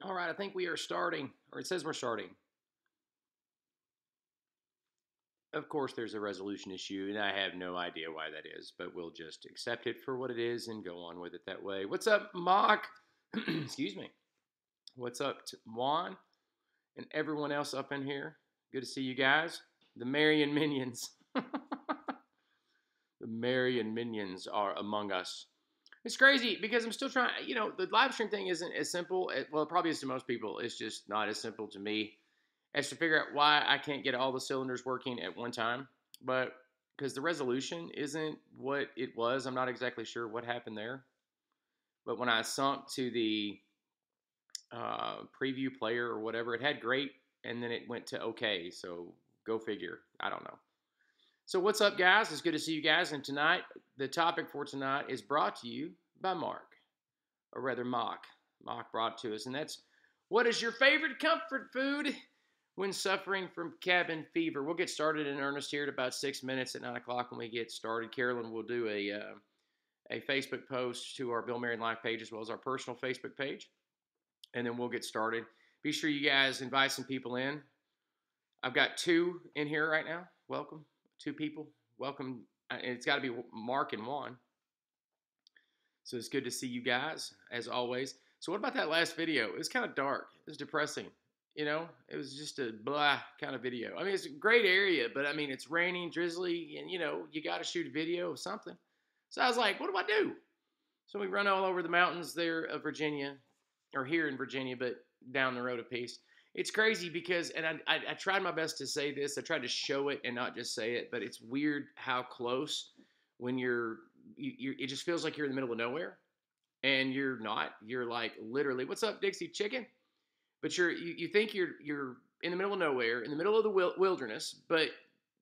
All right, I think we are starting, or it says we're starting. Of course, there's a resolution issue, and I have no idea why that is, but we'll just accept it for what it is and go on with it that way. What's up, Mock? Excuse me. What's up, Juan, and everyone else up in here? Good to see you guys. The Marion Minions. The Marion Minions are among us. It's crazy because I'm still trying. The live stream thing isn't as simple. Well, it probably is to most people. It's just not as simple to me as to figure out why I can't get all the cylinders working at one time. But because the resolution isn't what it was, I'm not exactly sure what happened there. But when I sunk to the preview player or whatever, it had great, and then it went to okay. So go figure. I don't know. So what's up, guys? It's good to see you guys. And tonight, the topic for tonight is brought to you by Mark, or rather Mock. Mock brought to us, and that's what is your favorite comfort food when suffering from cabin fever? We'll get started in earnest here at about 6 minutes at 9 o'clock when we get started. Carolyn will do a Facebook post to our Bill Marion Live page as well as our personal Facebook page, and then we'll get started. Be sure you guys invite some people in. I've got two in here right now. Welcome, two people. Welcome. It's got to be Mark and Juan. So it's good to see you guys, as always. So what about that last video? It was kind of dark. It was depressing. It was just a blah kind of video. I mean, it's a great area, but I mean, it's raining, drizzly, and you got to shoot a video of something. So I was like, what do I do? So we run all over the mountains there of Virginia, or here in Virginia, but down the road a piece. It's crazy because, and I tried my best to say this. I tried to show it and not just say it, but it's weird how close when it just feels like you're in the middle of nowhere, and you're not. You're like literally, what's up, Dixie Chicken? But you think you're in the middle of nowhere, in the middle of the wilderness, but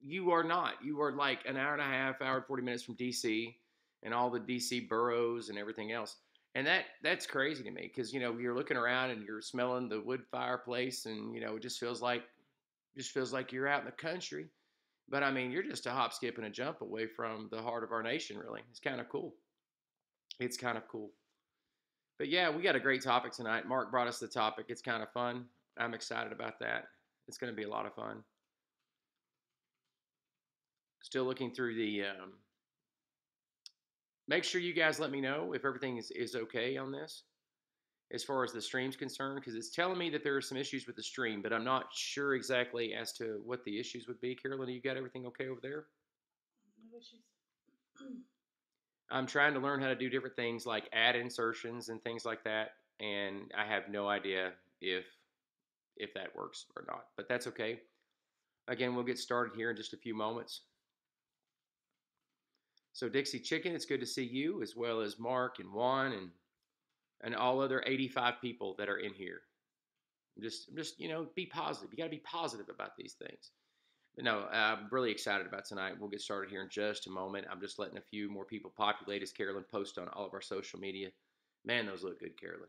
you are not. You are like an hour and a half, hour and 40 minutes from DC and all the DC boroughs and everything else. And that's crazy to me because you're looking around and you're smelling the wood fireplace, and it just feels like you're out in the country. But I mean, you're just a hop, skip, and a jump away from the heart of our nation. Really, it's kind of cool. It's kind of cool. But yeah, we got a great topic tonight. Mark brought us the topic. It's kind of fun. I'm excited about that. It's going to be a lot of fun. Still looking through the. Make sure you guys let me know if everything is okay on this as far as the stream's concerned, because it's telling me that there are some issues with the stream, but I'm not sure exactly as to what the issues would be. Carolyn, you got everything okay over there? No issues. I'm trying to learn how to do different things like add insertions and things like that, and I have no idea if that works or not. But that's okay. Again, we'll get started here in just a few moments. So Dixie Chicken, it's good to see you, as well as Mark and Juan and all other 85 people that are in here. I'm just be positive. You got to be positive about these things. But no, I'm really excited about tonight. We'll get started here in just a moment. I'm just letting a few more people populate as Carolyn posts on all of our social media. Man, those look good, Carolyn.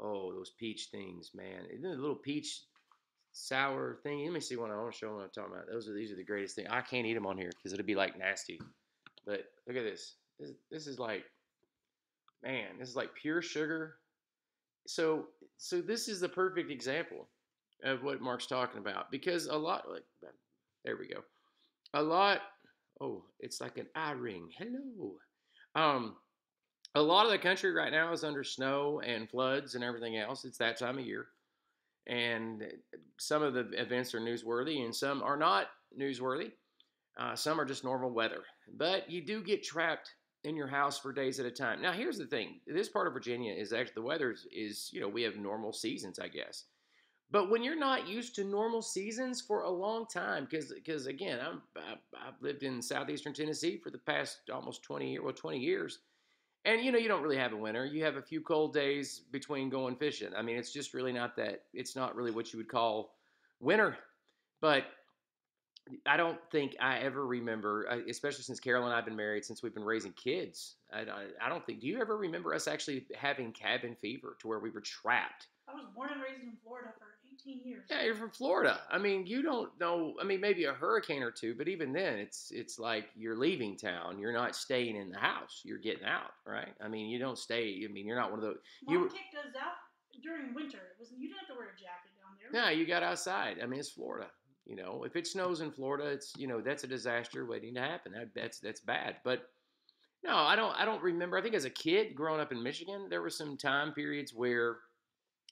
Oh, those peach things, man. Isn't it a little peach sour thing? Let me see one. I want to show them what I'm talking about. These are the greatest things. I can't eat them on here because it'll be like nasty. But look at this. This is like, man, this is like pure sugar. So this is the perfect example of what Mark's talking about, because a lot, like, there we go. A lot. Oh, it's like an eye ring. Hello. Um, a lot of the country right now is under snow and floods and everything else. It's that time of year, and some of the events are newsworthy, and some are not newsworthy. Some are just normal weather, but you do get trapped in your house for days at a time. Now, here's the thing: this part of Virginia is actually the weather is we have normal seasons, I guess. But when you're not used to normal seasons for a long time, because again, I've lived in southeastern Tennessee for the past almost 20 years, and you don't really have a winter. You have a few cold days between going fishing. I mean, it's just really not that. It's not really what you would call winter. But I don't think I ever remember, especially since Carol and I have been married, since we've been raising kids. I don't think. Do you ever remember us actually having cabin fever to where we were trapped? I was born and raised in Florida for 18 years. Yeah, you're from Florida. I mean, you don't know. I mean, maybe a hurricane or two, but even then, it's like you're leaving town. You're not staying in the house. You're getting out, right? I mean, you don't stay. I mean, you're not one of those. Mom kicked us out during winter. It was you didn't have to wear a jacket down there. No, you got outside. I mean, it's Florida. If it snows in Florida, it's that's a disaster waiting to happen. That's bad. But no, I don't remember. I think as a kid growing up in Michigan, there were some time periods where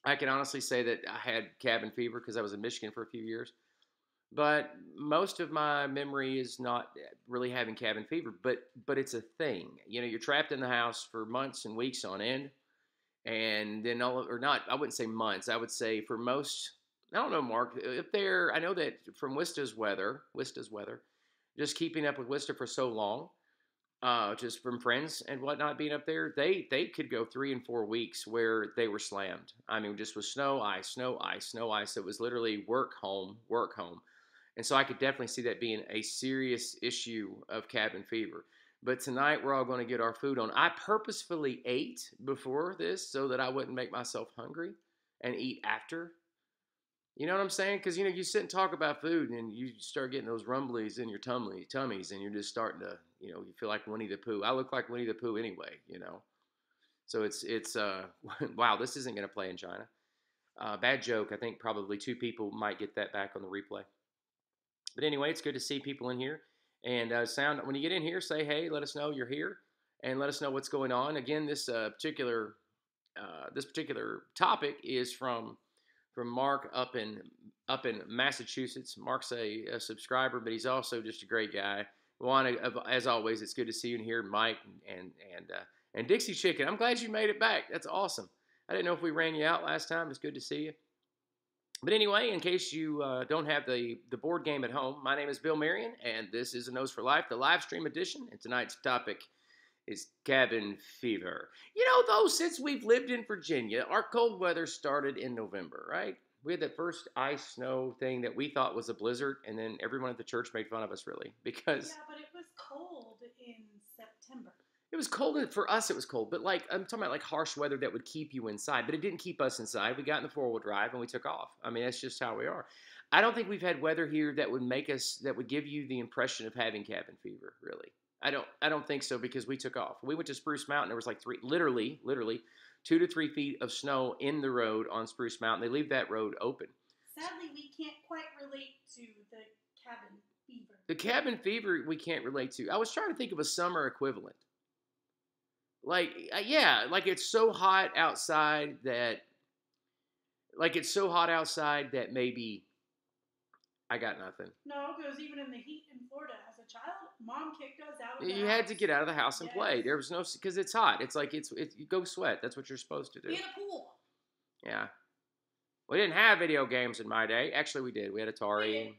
I can honestly say that I had cabin fever because I was in Michigan for a few years. But most of my memory is not really having cabin fever, but it's a thing. You're trapped in the house for months and weeks on end, and then or not. I wouldn't say months. I would say for most. I don't know, Mark. If there, I know that from Wista's weather, just keeping up with Wista for so long, just from friends and whatnot being up there, they could go 3 and 4 weeks where they were slammed. I mean, just with snow, ice, snow, ice, snow, ice. It was literally work, home, work, home. And so I could definitely see that being a serious issue of cabin fever. But tonight we're all going to get our food on. I purposefully ate before this so that I wouldn't make myself hungry and eat after. You know what I'm saying? Because you sit and talk about food, and you start getting those rumblies in your tummies, and you're just starting to, you feel like Winnie the Pooh. I look like Winnie the Pooh anyway. So it's wow, this isn't going to play in China. Bad joke. I think probably 2 people might get that back on the replay. But anyway, it's good to see people in here. And sound when you get in here, say hey, let us know you're here, and let us know what's going on. Again, this particular topic is from Mark up in Massachusetts. Mark's a subscriber, but he's also just a great guy. Juan, as always, it's good to see you in here, Mike and Dixie Chicken. I'm glad you made it back. That's awesome. I didn't know if we ran you out last time. It's good to see you. But anyway, in case you don't have the board game at home, my name is Bill Marion, and this is A Nose for Life, the live stream edition. And tonight's topic is cabin fever. Though, since we've lived in Virginia, our cold weather started in November, right? We had that first ice snow thing that we thought was a blizzard, and then everyone at the church made fun of us, really, because Yeah, but it was cold in September. it was cold. For us, it was cold, but I'm talking about like harsh weather that would keep you inside, but it didn't keep us inside. We got in the 4-wheel drive and we took off. I mean, that's just how we are. I don't think we've had weather here that would give you the impression of having cabin fever, really. I don't think so, because we took off. We went to Spruce Mountain. There was like literally 2 to 3 feet of snow in the road on Spruce Mountain. They leave that road open. Sadly, we can't quite relate to the cabin fever. The cabin fever we can't relate to. I was trying to think of a summer equivalent. It's so hot outside that maybe I got nothing. No, because even in the heat in Florida as a child, Mom kicked us out of the You house. had to get out of the house and play. There was no, because it's hot. It's like you go sweat. That's what you're supposed to do. Be in a pool. Yeah. We didn't have video games in my day. Actually, we did. We had Atari,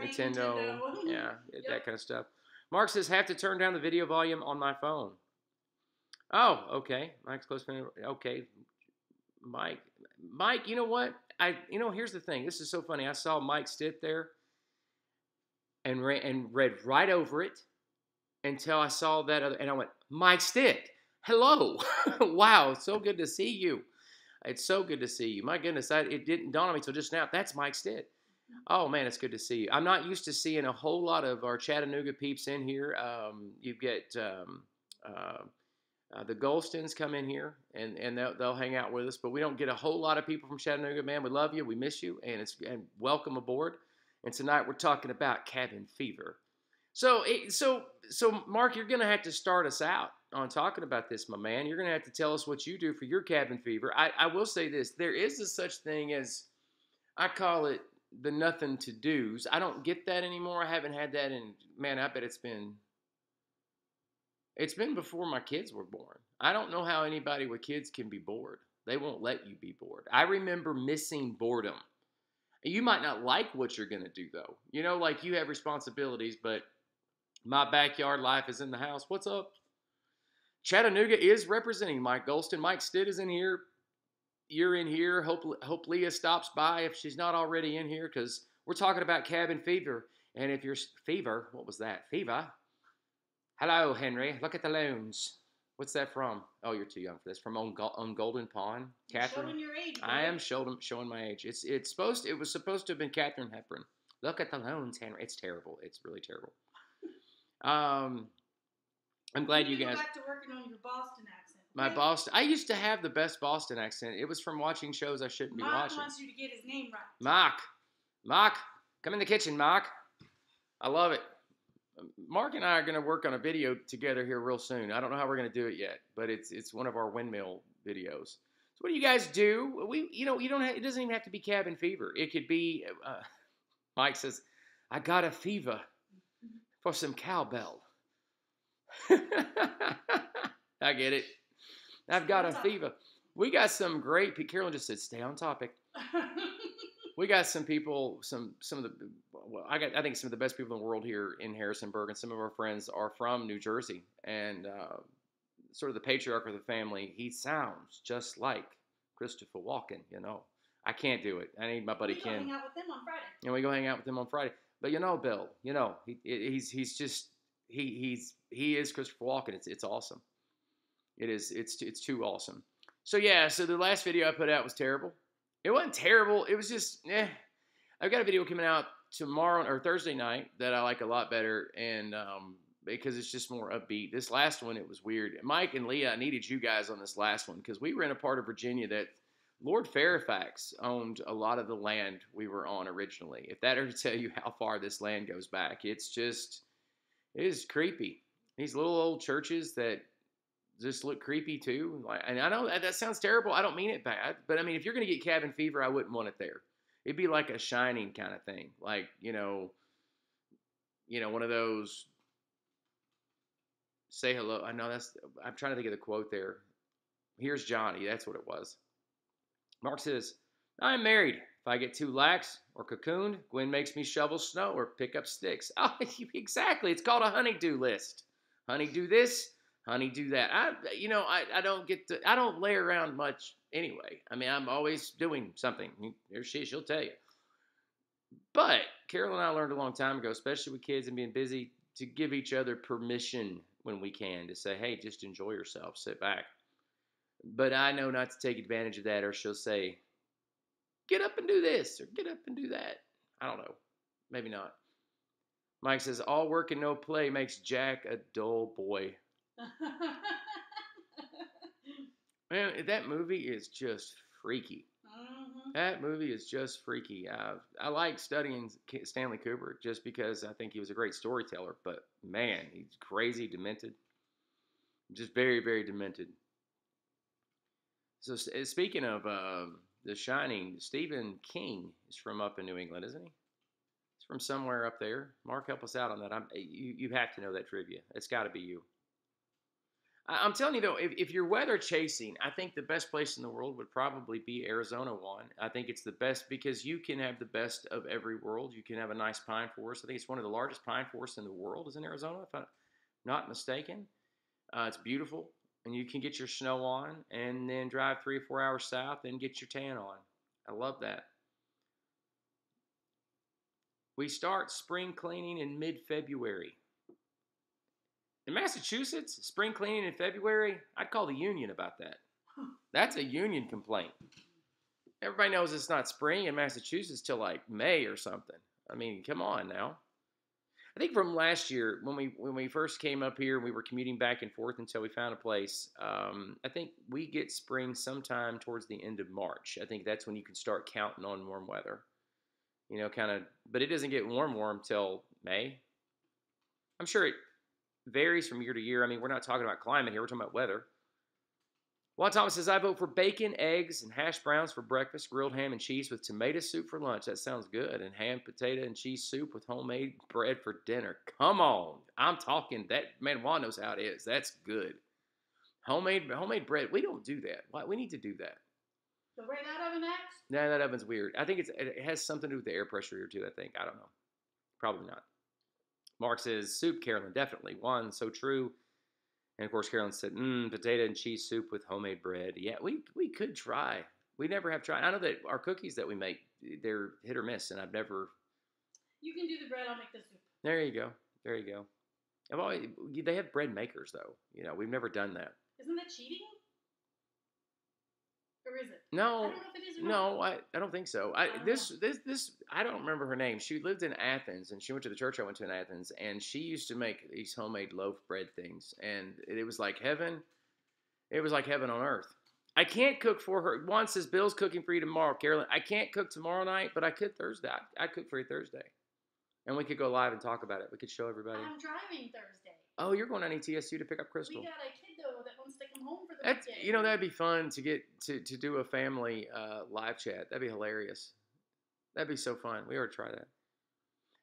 Nintendo. Yeah, that kind of stuff. Mark says, have to turn down the video volume on my phone. Oh, okay. Mike's close friend. Okay. Mike, you know what? Here's the thing. This is so funny. I saw Mike Stitt there and read right over it until I saw that other, and I went, Mike Stitt, hello. Wow, it's so good to see you. It's so good to see you. My goodness, it didn't dawn on me until just now. That's Mike Stitt. Oh, man, it's good to see you. I'm not used to seeing a whole lot of our Chattanooga peeps in here. You get the Golstons come in here, and they'll hang out with us. But we don't get a whole lot of people from Chattanooga, man. We love you. We miss you, and welcome aboard. And tonight we're talking about cabin fever. So Mark, you're going to have to start us out on talking about this, my man. You're going to have to tell us what you do for your cabin fever. I will say this. There is a such thing as, I call it the nothing to do's. I don't get that anymore. I haven't had that in, man, I bet it's been before my kids were born. I don't know how anybody with kids can be bored. They won't let you be bored. I remember missing boredom. You might not like what you're going to do, though. You have responsibilities, but my backyard life is in the house. What's up? Chattanooga is representing Mike Golston. Mike Stitt is in here. You're in here. Hope Leah stops by if she's not already in here, because we're talking about cabin fever. And if you're fever, what was that? Fever? Hello, Henry. Look at the loons. What's that from? Oh, you're too young for this. From on Golden Pond, Catherine. Showing your age. I am showing my age. It was supposed to have been Katharine Hepburn. Look at the loons, Henry. It's terrible. It's really terrible. I'm glad you guys. Go back to working on your Boston accent. My Boston. I used to have the best Boston accent. It was from watching shows I shouldn't be Mark watching. wants you to get his name right. Mark, come in the kitchen, Mark. I love it. Mark and I are going to work on a video together here real soon. I don't know how we're going to do it yet, but it's one of our windmill videos. So what do you guys do? You don't have, it doesn't even have to be cabin fever. It could be. Mike says, "I got a fever for some cowbell." I get it. I've got a fever. We got some great. Carolyn just said, "Stay on topic." We got some people, some of the. Well, I think some of the best people in the world here in Harrisonburg, and some of our friends are from New Jersey, and sort of the patriarch of the family. He sounds just like Christopher Walken. I can't do it. I need my buddy Ken. We go hang out with him on Friday. And we go hang out with him on Friday. But Bill, he's just he is Christopher Walken. It's awesome. It is. It's too awesome. So yeah. So the last video I put out was terrible. It wasn't terrible. It was just I've got a video coming out tomorrow or Thursday night that I like a lot better, and because it's just more upbeat. This last one, it was weird. Mike and Leah, I needed you guys on this last one because we were in a part of Virginia that Lord Fairfax owned a lot of the land we were on originally. If that were to tell you how far this land goes back, it is creepy. These little old churches that just look creepy too. And I know that sounds terrible. I don't mean it bad, but I mean, if you're going to get cabin fever, I wouldn't want it there. It'd be like a Shining kind of thing. Like, one of those say hello. I know I'm trying to think of the quote there. Here's Johnny. That's what it was. Mark says, "I'm married. If I get too lax or cocooned, Gwen makes me shovel snow or pick up sticks." Oh, exactly. It's called a honey-do list. Honey, do this. Honey, do that. I don't lay around much anyway. I mean, I'm always doing something. She'll tell you. But Carol and I learned a long time ago, especially with kids and being busy, to give each other permission when we can to say, "Hey, just enjoy yourself. Sit back." But I know not to take advantage of that, or she'll say, "Get up and do this," or "Get up and do that." I don't know. Maybe not. Mike says, "All work and no play makes Jack a dull boy." Man, that movie is just freaky. Mm-hmm. That movie is just freaky. I like studying Stanley Kubrick just because I think he was a great storyteller. But man, he's crazy, demented. Just very, very demented. So speaking of The Shining, Stephen King is from up in New England, isn't he? He's from somewhere up there. Mark, help us out on that. You have to know that trivia. It's got to be you. I'm telling you, though, if you're weather chasing, I think the best place in the world would probably be Arizona one. I think it's the best because you can have the best of every world. You can have a nice pine forest. I think it's one of the largest pine forests in the world is in Arizona, if I'm not mistaken. It's beautiful, and you can get your snow on and then drive 3 or 4 hours south and get your tan on. I love that. We start spring cleaning in mid-February. In Massachusetts, spring cleaning in February, I'd call the union about that. That's a union complaint. Everybody knows it's not spring in Massachusetts till like May or something. I mean, come on now. I think from last year, when we first came up here, we were commuting back and forth until we found a place. I think we get spring sometime towards the end of March. I think that's when you can start counting on warm weather. But it doesn't get warm till May. I'm sure it varies from year to year. I mean, we're not talking about climate here. We're talking about weather. Juan Thomas says, "I vote for bacon, eggs, and hash browns for breakfast, grilled ham and cheese with tomato soup for lunch." That sounds good. And ham, potato, and cheese soup with homemade bread for dinner. Come on. I'm talking that. Man, Juan knows how it is. That's good. Homemade bread. We don't do that. Why? We need to do that. The way that oven acts? No, that oven's weird. I think it has something to do with the air pressure here, too, I think. I don't know. Probably not. Mark says, "Soup, Carolyn, definitely." One, so true. And, of course, Carolyn said, "Potato and cheese soup with homemade bread." Yeah, we could try. We never have tried. I know that our cookies that we make, they're hit or miss, and I've never. You can do the bread. I'll make the soup. There you go. There you go. They have bread makers, though. We've never done that. Isn't that cheating? Or is it? No. I don't know if it is or not. No, I don't think so. This I don't remember her name. She lived in Athens, and she went to the church I went to in Athens, and she used to make these homemade loaf bread things, and it was like heaven. It was like heaven on earth. I can't cook for her. Juan says Bill's cooking for you tomorrow, Carolyn. I can't cook tomorrow night, but I could Thursday. I cook for you Thursday, and we could go live and talk about it. We could show everybody. I'm driving Thursday. Oh, you're going on ETSU to pick up Crystal. We got a kid though that wants to come home for the That's, weekend. you know, that'd be fun to get to do a family live chat. That'd be hilarious. That'd be so fun. We ought to try that.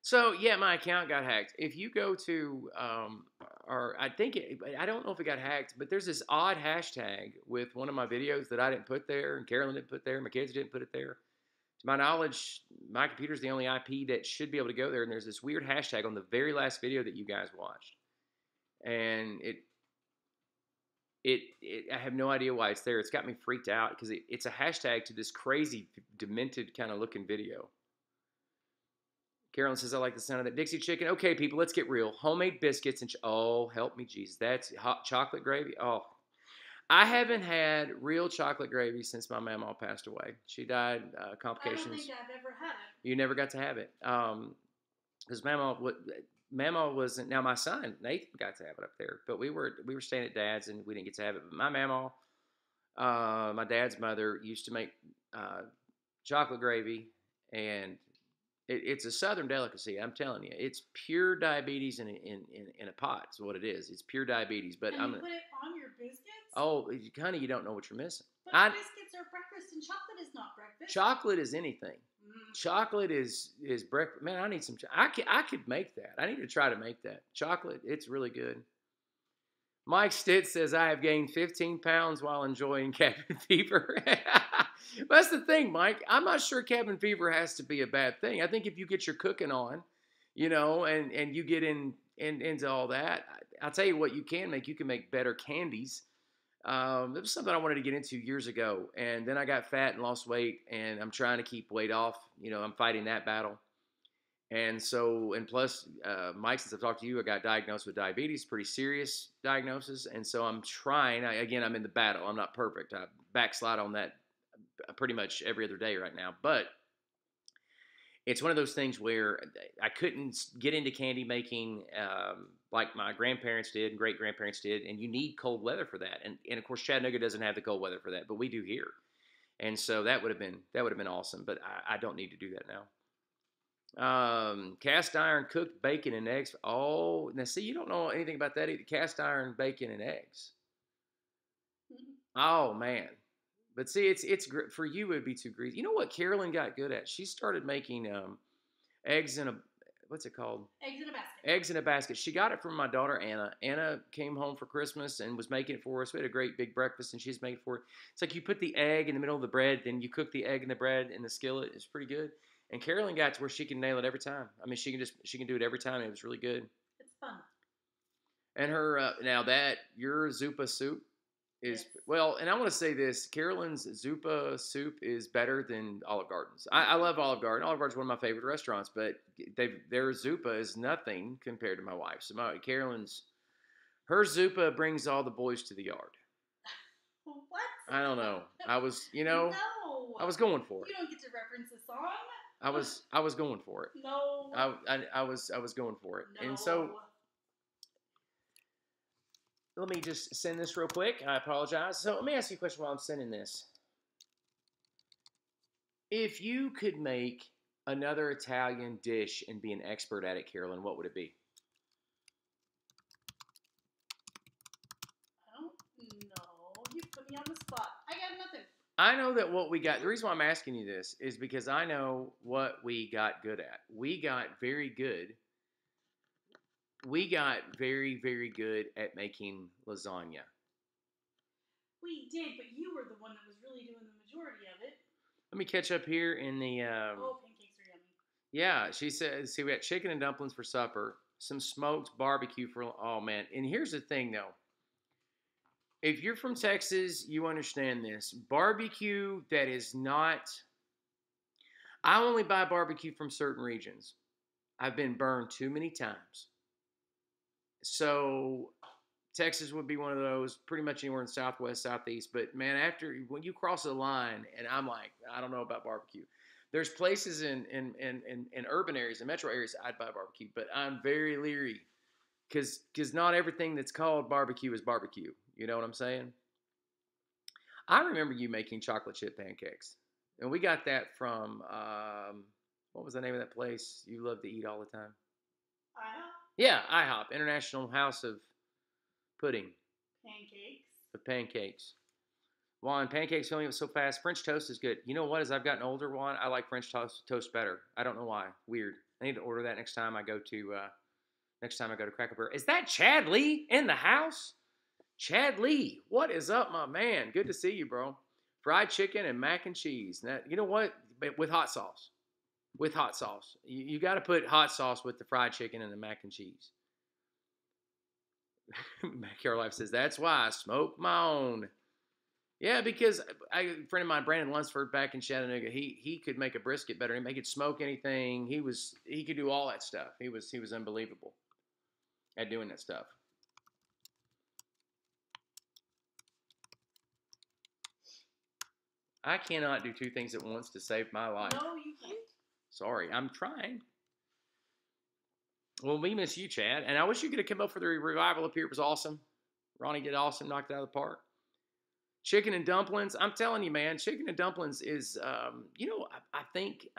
So yeah, my account got hacked. If you go to, or I think I don't know if it got hacked, but there's this odd hashtag with one of my videos that I didn't put there, and Carolyn didn't put there, my kids didn't put it there. To my knowledge, my computer's the only IP that should be able to go there, and there's this weird hashtag on the very last video that you guys watched, and I have no idea why it's there. It's got me freaked out because it's a hashtag to this crazy, demented kind of looking video. Carolyn says, I like the sound of that Dixie chicken. Okay, people, let's get real. Homemade biscuits and, oh, help me, Jesus. That's hot chocolate gravy. Oh, I haven't had real chocolate gravy since my mama passed away. She died, complications. I don't think I've ever had it. You never got to have it. Because Mama wasn't, now my son, Nathan, got to have it up there. But we were staying at Dad's and we didn't get to have it. But my mama, my dad's mother, used to make chocolate gravy, and it's a Southern delicacy. I'm telling you, it's pure diabetes in a pot. Is what it is. It's pure diabetes. But and you put it on your biscuits? Oh, honey, you don't know what you're missing. But biscuits are breakfast, and chocolate is not breakfast. Chocolate is anything. Chocolate is breakfast. Man, I need some. I could make that. I need to try to make that. Chocolate, it's really good. Mike Stitt says, I have gained 15 pounds while enjoying cabin fever. That's the thing, Mike. I'm not sure cabin fever has to be a bad thing. I think if you get your cooking on, you know, and you get into all that, I'll tell you what you can make. You can make better candies. That was something I wanted to get into years ago. And then I got fat and lost weight, and I'm trying to keep weight off. You know, I'm fighting that battle. And so, and plus, Mike, since I've talked to you, I got diagnosed with diabetes, pretty serious diagnosis. And so I'm trying, again, I'm in the battle. I'm not perfect. I backslide on that pretty much every other day right now. But it's one of those things where I couldn't get into candy making like my grandparents did and great-grandparents did. And you need cold weather for that. And of course, Chattanooga doesn't have the cold weather for that, but we do here. And so that would have been awesome. But I don't need to do that now. Cast iron cooked bacon and eggs. Oh, now see, you don't know anything about that either. Cast iron bacon and eggs. Oh man, but see, it's for you. It would be too greasy. You know what Carolyn got good at? She started making eggs in a, what's it called? Eggs in a basket. Eggs in a basket. She got it from my daughter Anna. Anna came home for Christmas and was making it for us. We had a great big breakfast, and she's making it for it. It's like you put the egg in the middle of the bread, then you cook the egg and the bread in the skillet. It's pretty good. And Carolyn got to where she can nail it every time. I mean, she can do it every time. It was really good. It's fun. And her your Zupa soup is well. And I want to say this: Carolyn's Zupa soup is better than Olive Garden's. I love Olive Garden. Olive Garden's one of my favorite restaurants, but their Zupa is nothing compared to my wife's. So her Zupa brings all the boys to the yard. What? I don't know. I was going for it. You don't get to reference a song. I was going for it. No. I was going for it. No. And so let me just send this real quick. I apologize. So let me ask you a question while I'm sending this. If you could make another Italian dish and be an expert at it, Carolyn, what would it be? I don't know. You put me on the spot. I got nothing. I know that what we got, the reason why I'm asking you this is because I know what we got good at. We got very good. We got very, very good at making lasagna. We did, but you were the one that was really doing the majority of it. Let me catch up here in the... pancakes are yummy. Yeah, she says, see, we got chicken and dumplings for supper, some smoked barbecue for... Oh, man. And here's the thing, though. If you're from Texas, you understand this. Barbecue that is not... I only buy barbecue from certain regions. I've been burned too many times. So Texas would be one of those, pretty much anywhere in Southwest, Southeast. But, man, when you cross the line, and I'm like, I don't know about barbecue. There's places in urban areas, in metro areas, I'd buy barbecue. But I'm very leery because not everything that's called barbecue is barbecue. You know what I'm saying? I remember you making chocolate chip pancakes, and we got that from what was the name of that place you love to eat all the time? IHOP Yeah, IHOP, International House of Pudding, pancakes. of pancakes. Juan, pancakes filling up so fast. French toast is good. You know what? As I've gotten older, Juan, I like French toast better. I don't know why. Weird. I need to order that next time I go to Cracker Barrel. Is that Chad Lee in the house? Chad Lee, what is up, my man? Good to see you, bro. Fried chicken and mac and cheese. Now, you know what? With hot sauce. With hot sauce. You got to put hot sauce with the fried chicken and the mac and cheese. Caroline says, that's why I smoke my own. Yeah, because a friend of mine, Brandon Lunsford, back in Chattanooga, he could make a brisket better. He could smoke anything. He could do all that stuff. He was unbelievable at doing that stuff. I cannot do two things at once to save my life. No, you can't. Sorry, I'm trying. Well, we miss you, Chad, and I wish you could have come up for the revival up here. It was awesome. Ronnie did awesome, knocked it out of the park. Chicken and dumplings. I'm telling you, man, chicken and dumplings is, I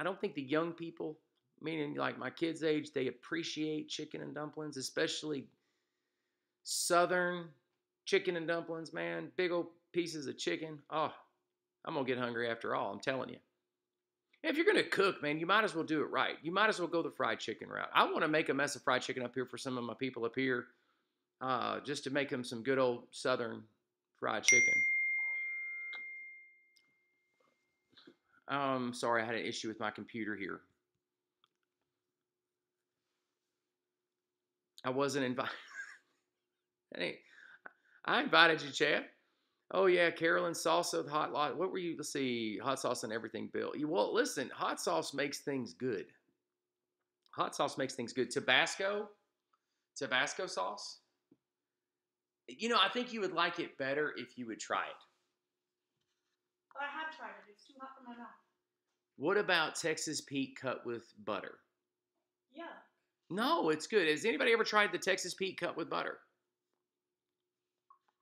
don't think the young people, meaning like my kids' age, they appreciate chicken and dumplings, especially Southern chicken and dumplings, man. Big old pieces of chicken. Oh, I'm going to get hungry after all, I'm telling you. If you're going to cook, man, you might as well do it right. You might as well go the fried chicken route. I want to make a mess of fried chicken up here for some of my people up here, just to make them some good old Southern fried chicken. Sorry, I had an issue with my computer here. I wasn't invited. Hey, I invited you, Chad. Oh yeah, Carolyn salsa with hot lot. What were you? Let's see, hot sauce and everything, Bill. Well, listen, hot sauce makes things good. Hot sauce makes things good. Tabasco sauce. I think you would like it better if you would try it. I have tried it. It's too hot for my mouth. What about Texas Pete cut with butter? Yeah. No, it's good. Has anybody ever tried the Texas Pete cut with butter?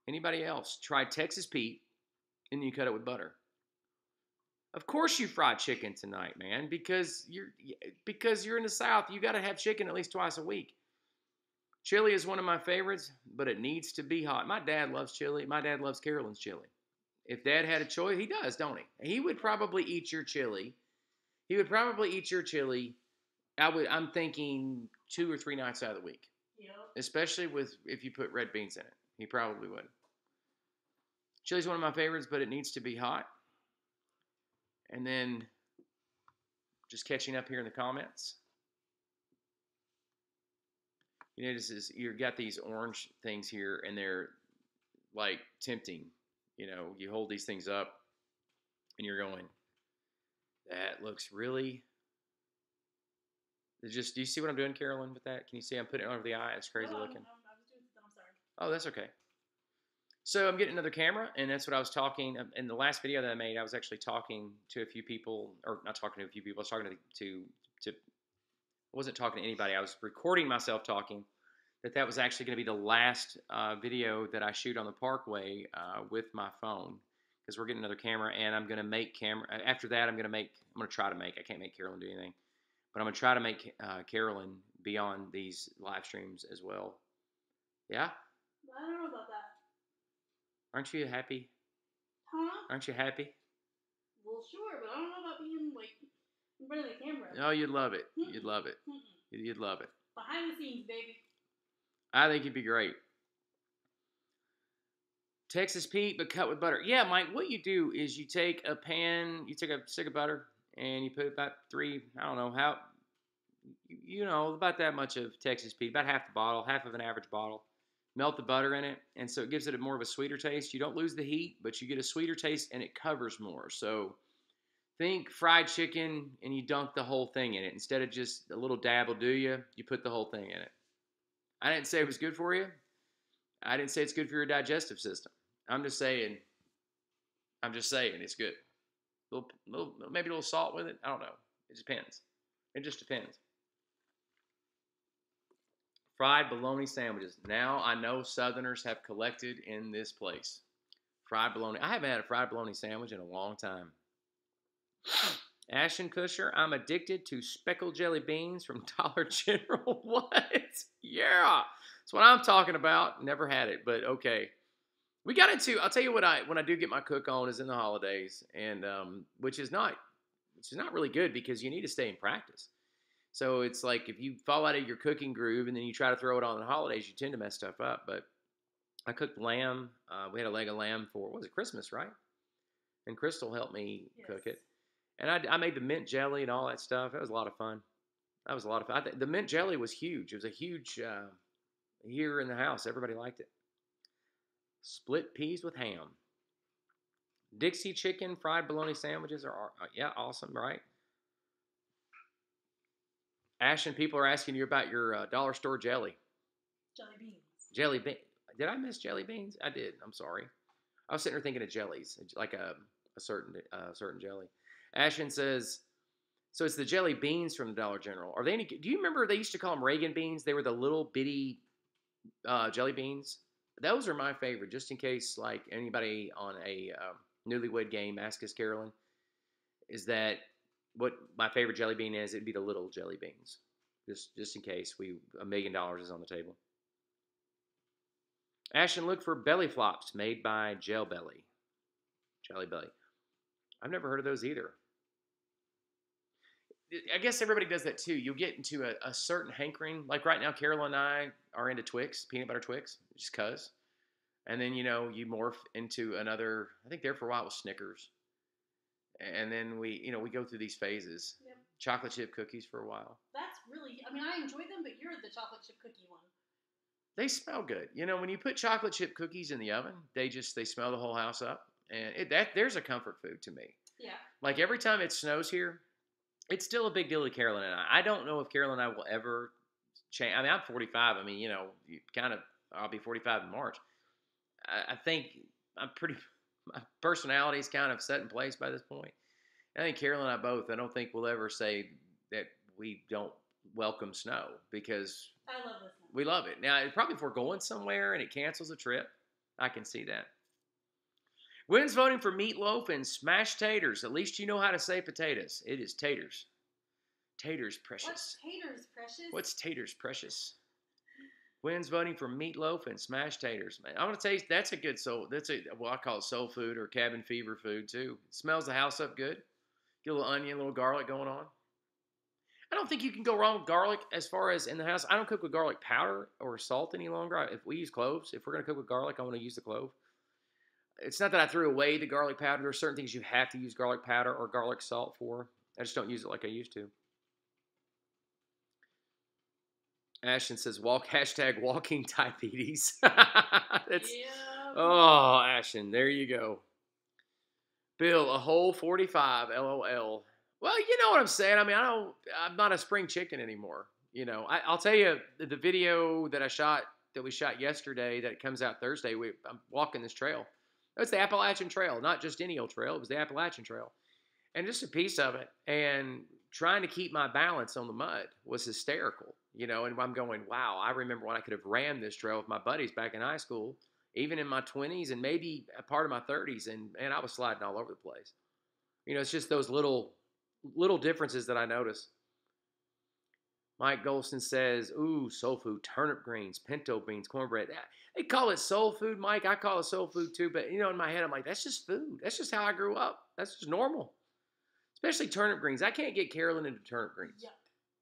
Anybody else? Try Texas Pete and you cut it with butter. Of course you fried chicken tonight, man, because you're in the South. You got to have chicken at least twice a week. Chili is one of my favorites, but it needs to be hot. My dad loves chili. My dad loves Carolyn's chili. If Dad had a choice, he does, don't he? He would probably eat your chili. I'm thinking 2 or 3 nights out of the week. Yep. Especially if you put red beans in it. He probably would. Chili's one of my favorites, but it needs to be hot. And then just catching up here in the comments. You notice you've got these orange things here, and they're like tempting. You hold these things up, and you're going, that looks really. Do you see what I'm doing, Carolyn, with that? Can you see I'm putting it over the eye? It's crazy looking. I'm sorry. Oh, that's okay. So I'm getting another camera, and that's what I was talking in the last video that I made. I was actually talking to a few people, or not talking to a few people. I was talking to I wasn't talking to anybody. I was recording myself talking. That was actually going to be the last video that I shoot on the Parkway with my phone, because we're getting another camera, and I'm going to make camera. After that, I'm going to try to make. I can't make Carolyn do anything, but I'm going to try to make Carolyn be on these live streams as well. Yeah. I don't know about that. Aren't you happy? Huh? Aren't you happy? Well, sure, but I don't know about being like in front of the camera. Oh, you'd love it. You'd love it. You'd love it. Behind the scenes, baby. I think you'd be great. Texas Pete, but cut with butter. Yeah, Mike, what you do is you take a stick of butter, and you put about 3, I don't know, about that much of Texas Pete, about half the bottle, half of an average bottle. Melt the butter in it, and so it gives it more of a sweeter taste. You don't lose the heat, but you get a sweeter taste, and it covers more. So think fried chicken, and you dunk the whole thing in it. Instead of just a little dab will do you, you put the whole thing in it. I didn't say it was good for you. I didn't say it's good for your digestive system. I'm just saying it's good. Maybe a little salt with it. I don't know. It depends. It just depends. Fried bologna sandwiches. Now I know Southerners have collected in this place. Fried bologna. I haven't had a fried bologna sandwich in a long time. Ashton Kusher, I'm addicted to speckled jelly beans from Dollar General. What? Yeah. That's what I'm talking about. Never had it, but okay. We got into. I'll tell you what. When I do get my cook on is in the holidays, and which is not really good because you need to stay in practice. So it's like if you fall out of your cooking groove and then you try to throw it on the holidays, you tend to mess stuff up. But I cooked lamb. We had a leg of lamb for what was it, Christmas, right? And Crystal helped me cook it, and I made the mint jelly and all that stuff. That was a lot of fun. That was a lot of fun. The mint jelly was huge. It was a huge here in the house. Everybody liked it. Split peas with ham. Dixie chicken fried bologna sandwiches are yeah, awesome, right? Ashton, people are asking you about your dollar store jelly. Jelly beans. Jelly bean. Did I miss jelly beans? I did. I'm sorry. I was sitting there thinking of jellies, like a certain jelly. Ashton says, so it's the jelly beans from the Dollar General. Are they any? Do you remember they used to call them Reagan beans? They were the little bitty jelly beans. Those are my favorite, just in case like anybody on a Newlywed Game asks us, Carolyn, is that what my favorite jelly bean is? It'd be the little jelly beans, just in case $1 million is on the table. Ashton, look for belly flops made by Jelly Belly. I've never heard of those either. I guess everybody does that too. You'll get into a certain hankering. Like right now, Carol and I are into Twix, peanut butter Twix, just cuz. And then, you morph into another, I think there for a while was Snickers. And then we go through these phases. Yep. Chocolate chip cookies for a while. That's really, I enjoy them, but you're the chocolate chip cookie one. They smell good. When you put chocolate chip cookies in the oven, they smell the whole house up. And there's a comfort food to me. Yeah. Like every time it snows here, it's still a big deal to Carolyn and I. I don't know if Carolyn and I will ever change. I'm 45. I'll be 45 in March. I think my personality's kind of set in place by this point. I think Carolyn and I both, I don't think we'll ever say that we don't welcome snow because I love this one. We love it. Now, probably if we're going somewhere and it cancels a trip, I can see that. Wynn's voting for meatloaf and smashed taters. At least you know how to say potatoes. It is taters. Taters precious. What's taters precious? What's taters precious? Wynn's voting for meatloaf and smashed taters. Man, I'm gonna tell you that's a good soul. I call it soul food or cabin fever food too. It smells the house up good. Get a little onion, a little garlic going on. I don't think you can go wrong with garlic as far as in the house. I don't cook with garlic powder or salt any longer. If we use cloves, if we're gonna cook with garlic, I want to use the clove. It's not that I threw away the garlic powder. There are certain things you have to use garlic powder or garlic salt for. I just don't use it like I used to. Ashton says, hashtag walking diabetes. Oh, Ashton, there you go. Bill, a whole 45, LOL. Well, you know what I'm saying. I'm not a spring chicken anymore. I'll tell you the video that we shot yesterday that comes out Thursday. I'm walking this trail. It's the Appalachian Trail, not just any old trail. It was the Appalachian Trail. And just a piece of it. And trying to keep my balance on the mud was hysterical. And I'm going, wow, I remember when I could have ran this trail with my buddies back in high school, even in my 20s and maybe a part of my 30s. And I was sliding all over the place. It's just those little differences that I notice. Mike Golston says, ooh, soul food, turnip greens, pinto beans, cornbread. They call it soul food, Mike. I call it soul food too. But, in my head, I'm like, that's just food. That's just how I grew up. That's just normal. Especially turnip greens. I can't get Carolyn into turnip greens. Yuck.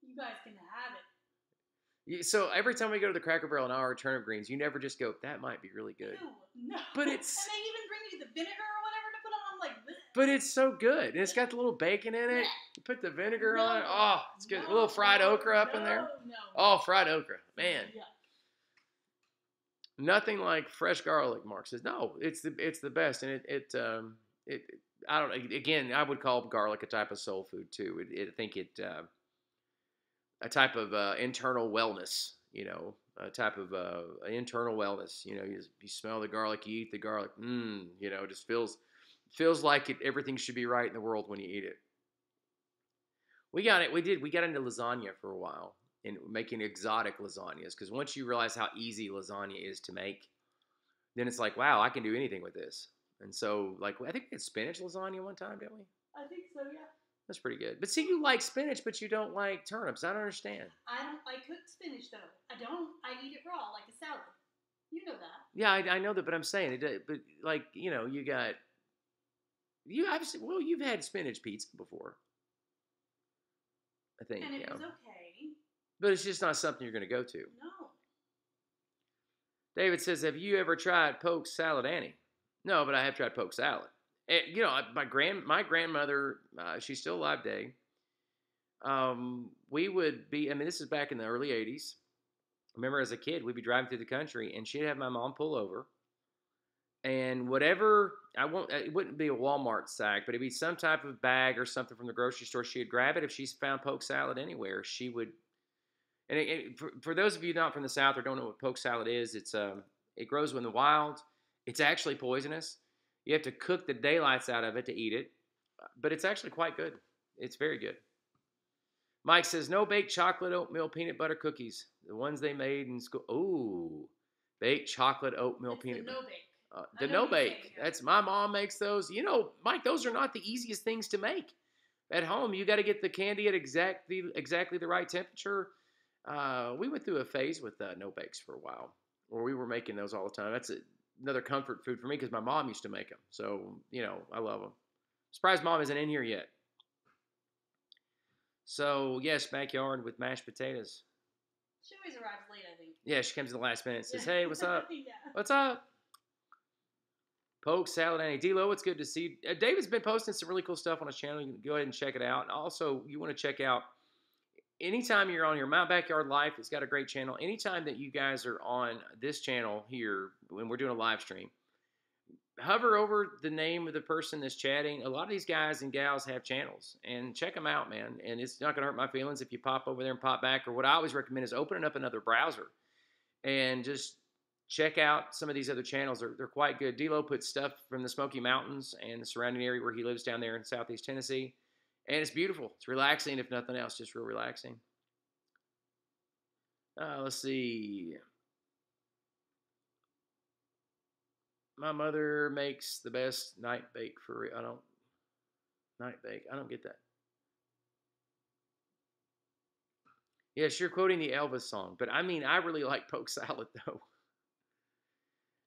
You guys can have it. So every time we go to the Cracker Barrel and order turnip greens, you never just go, that might be really good. No. But it's... And they even bring you the vinegar or whatever to put on. I'm like, bleh. But it's so good. And it's got the little bacon in it. You put the vinegar on it. Oh, it's good. A little fried okra up in there. No. Oh, fried okra. Man. Yeah. Nothing like fresh garlic, Mark says. No, it's the best. And I don't know. Again, I would call garlic a type of soul food too. I think a type of internal wellness, a type of internal wellness. You smell the garlic, you eat the garlic. It just feels like everything should be right in the world when you eat it. We got into lasagna for a while and making exotic lasagnas because once you realize how easy lasagna is to make, then it's like, wow, I can do anything with this. And so, like, I think we had spinach lasagna one time, didn't we? I think so, yeah. That's pretty good. But see, you like spinach, but you don't like turnips. I don't understand. I don't like cooked spinach though. I don't. I eat it raw like a salad. You know that. Yeah, I know that, but I'm saying it. But like, you got obviously. Well, you've had spinach pizza before, I think. And it Yeah, was okay. but it's just not something you're going to go to. No. David says, "Have you ever tried poke salad, Annie?" No, but I have tried poke salad. My grandmother, she's still alive today. We would be. I mean, this is back in the early '80s. Remember, as a kid, we'd be driving through the country, and she'd have my mom pull over, and whatever it wouldn't be a Walmart sack, but it'd be some type of bag or something from the grocery store. She'd grab it if she's found poke salad anywhere. She would. And for those of you not from the South or don't know what poke salad is, it grows in the wild. It's actually poisonous. You have to cook the daylights out of it to eat it, but it's actually quite good. It's very good. Mike says, no baked chocolate oatmeal peanut butter cookies. The ones they made in school. Ooh, baked chocolate oatmeal It's peanut the butter. no bake. The I know no what you're bake. saying, yeah. That's my mom makes those. Mike, those are not the easiest things to make. At home, you got to get the candy at exactly the right temperature. We went through a phase with no bakes for a while, where we were making those all the time. That's another comfort food for me because my mom used to make them. So I love them. Surprised mom isn't in here yet. So yes, backyard with mashed potatoes. She always arrives late, I think. Yeah, she comes in the last minute and says, "Hey, what's up? Yeah. What's up?" Poke salad, Annie. D-Lo, it's good to see you. David's been posting some really cool stuff on his channel. You can go ahead and check it out. And also, you want to check out, anytime you're on here, My Backyard Life has got a great channel. Anytime that you guys are on this channel here, when we're doing a live stream, hover over the name of the person that's chatting. A lot of these guys and gals have channels, and check them out, man. And it's not going to hurt my feelings if you pop over there and pop back. Or what I always recommend is opening up another browser and just check out some of these other channels. They're quite good. D-Lo puts stuff from the Smoky Mountains and the surrounding area where he lives down there in southeast Tennessee. And it's beautiful. It's relaxing, if nothing else, just real relaxing. Let's see. My mother makes the best night bake for real. Night bake. I don't get that. Yes, you're quoting the Elvis song, but I mean, I really like poke salad though.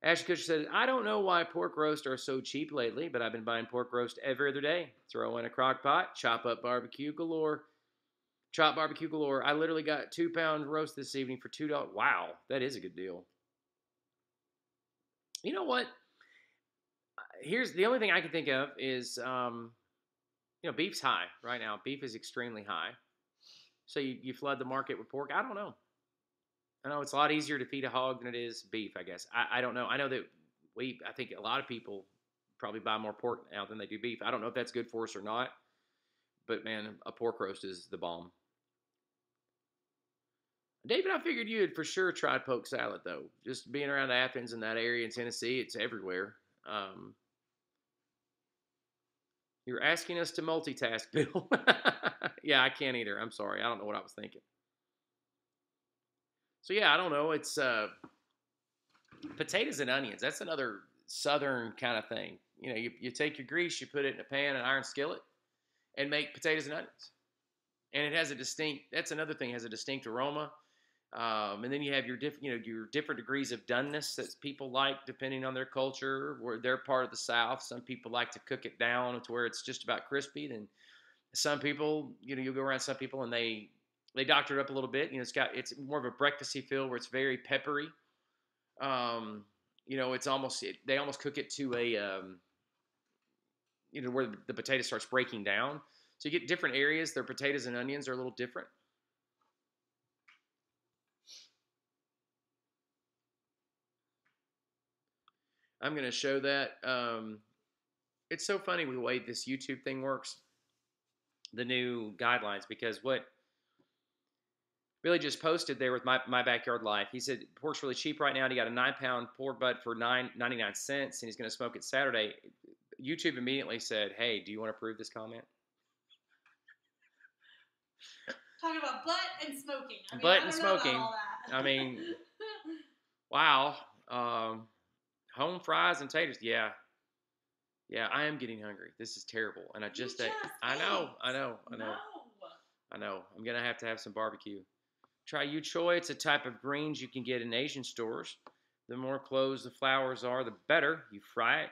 Ashley Kutcher said, I don't know why pork roast are so cheap lately, but I've been buying pork roast every other day. Throw in a crock pot, chop up barbecue galore. Chop barbecue galore. I literally got 2-pound roast this evening for $2. Wow, that is a good deal. You know what? Here's the only thing I can think of is, beef's high right now. Beef is extremely high. So you flood the market with pork. I don't know. I know it's a lot easier to feed a hog than it is beef, I guess. I don't know. I know that I think a lot of people probably buy more pork now than they do beef. I don't know if that's good for us or not. But, man, a pork roast is the bomb. David, I figured you had for sure tried poke salad, though. Just being around Athens and that area in Tennessee, it's everywhere. You're asking us to multitask, Bill. Yeah, I can't either. I'm sorry. I don't know what I was thinking. So, yeah, I don't know. It's potatoes and onions. That's another southern kind of thing. You take your grease, you put it in a pan, an iron skillet, and make potatoes and onions. And it has that's another thing, it has a distinct aroma. And then you have your different degrees of doneness that people like depending on their culture. Where they're part of the South, some people like to cook it down to where it's just about crispy. Then some people, you'll go around some people and they doctor it up a little bit. It's more of a breakfasty feel where it's very peppery. It's they almost cook it to a where the potato starts breaking down. So you get different areas. Their potatoes and onions are a little different. I'm going to show that. It's so funny the way this YouTube thing works, the new guidelines, because what Billy just posted there with my Backyard Life, he said pork's really cheap right now, and he got a 9-pound pork butt for $9.99, and he's going to smoke it Saturday. YouTube immediately said, hey, do you want to approve this comment? Talking about butt and smoking. Butt and smoking. I mean, wow. Home fries and taters, yeah. Yeah, I am getting hungry. This is terrible, and I You just just ate. I know, ate. I know, I know, No. I know. I'm gonna have to have some barbecue. Try yu choy. It's a type of greens you can get in Asian stores. The more closed the flowers are, the better. You fry it.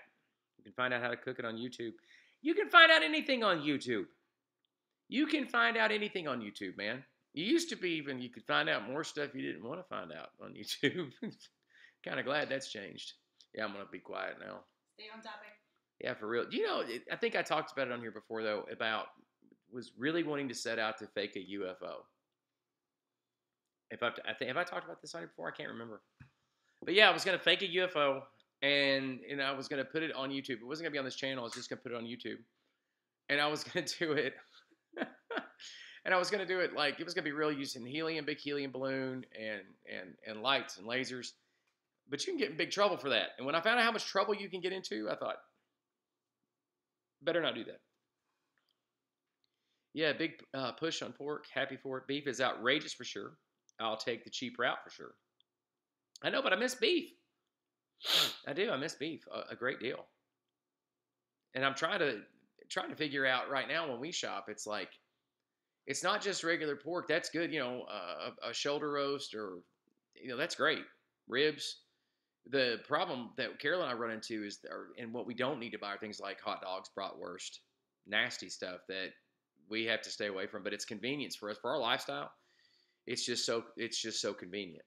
You can find out how to cook it on YouTube. You can find out anything on YouTube. You can find out anything on YouTube, man. You used to be even you could find out more stuff you didn't want to find out on YouTube. Kind of glad that's changed. Yeah, I'm gonna be quiet now. Stay on topic. Yeah, for real. You know, I think I talked about it on here before though. About was really wanting to set out to fake a UFO. If I talked about this on here before, I can't remember. But yeah, I was gonna fake a UFO, and I was gonna put it on YouTube. It wasn't gonna be on this channel. I was just gonna put it on YouTube, and I was gonna do it. And I was gonna do it like it was gonna be real using helium, big helium balloon, and lights and lasers. But you can get in big trouble for that. And when I found out how much trouble you can get into, I thought, better not do that. Yeah, big push on pork. Happy for it. Beef is outrageous for sure. I'll take the cheap route for sure. I know, but I miss beef. I do. I miss beef a great deal. And I'm trying to figure out right now when we shop. It's like it's not just regular pork. That's good. A shoulder roast or that's great. Ribs. The problem that Carol and I run into and what we don't need to buy are things like hot dogs, bratwurst, nasty stuff that we have to stay away from. But it's convenience for us for our lifestyle. It's just so convenient.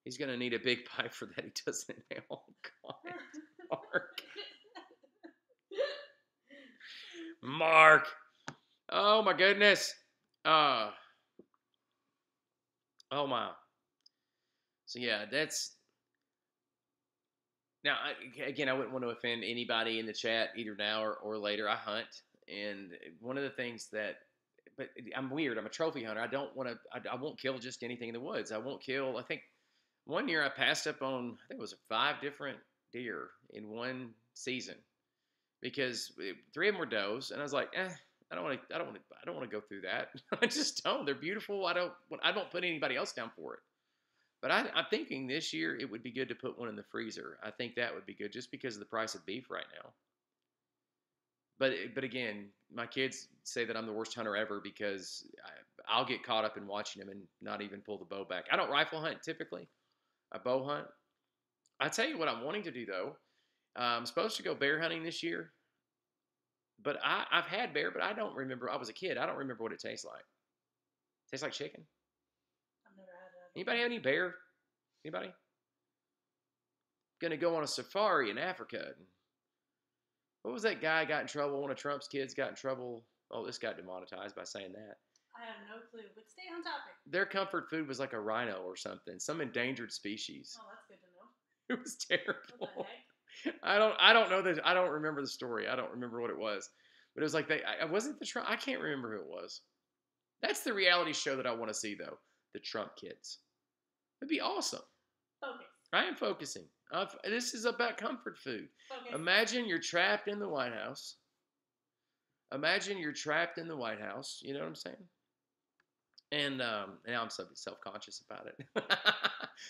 He's gonna need a big pipe for that. He doesn't now. Oh, God, Mark. Mark. Oh my goodness. Uh. Oh my. So yeah, that's now. Again, I wouldn't want to offend anybody in the chat either now or later. I hunt, and one of the things but I'm weird. I'm a trophy hunter. I don't want to. I won't kill just anything in the woods. I won't kill. I think one year I passed up on. I think it was 5 different deer in one season because three of them were does, and I was like, I don't want to. I don't want to. I don't want to go through that. I just don't. They're beautiful. I don't. I don't put anybody else down for it. But I'm thinking this year it would be good to put one in the freezer. I think that would be good just because of the price of beef right now. But again, my kids say that I'm the worst hunter ever because I'll get caught up in watching them and not even pull the bow back. I don't rifle hunt typically. I bow hunt. I tell you what I'm wanting to do though. I'm supposed to go bear hunting this year, but I've had bear, but I don't remember. I was a kid. I don't remember what it tastes like. Tastes like chicken. I've never had it. Anybody have any bear? Anybody? Gonna go on a safari in Africa. What was that guy got in trouble? One of Trump's kids got in trouble. Oh, this got demonetized by saying that. I have no clue, but stay on topic. Their comfort food was like a rhino or something, some endangered species. Oh, that's good to know. It was terrible. What the heck? I don't know that. I don't remember the story. I don't remember what it was, but it was like I wasn't the Trump. I can't remember who it was. That's the reality show that I want to see though. The Trump kids. It'd be awesome. Focus. I am focusing. This is about comfort food. Focus. Imagine you're trapped in the White House. Imagine you're trapped in the White House. You know what I'm saying? And now I'm so self-conscious about it.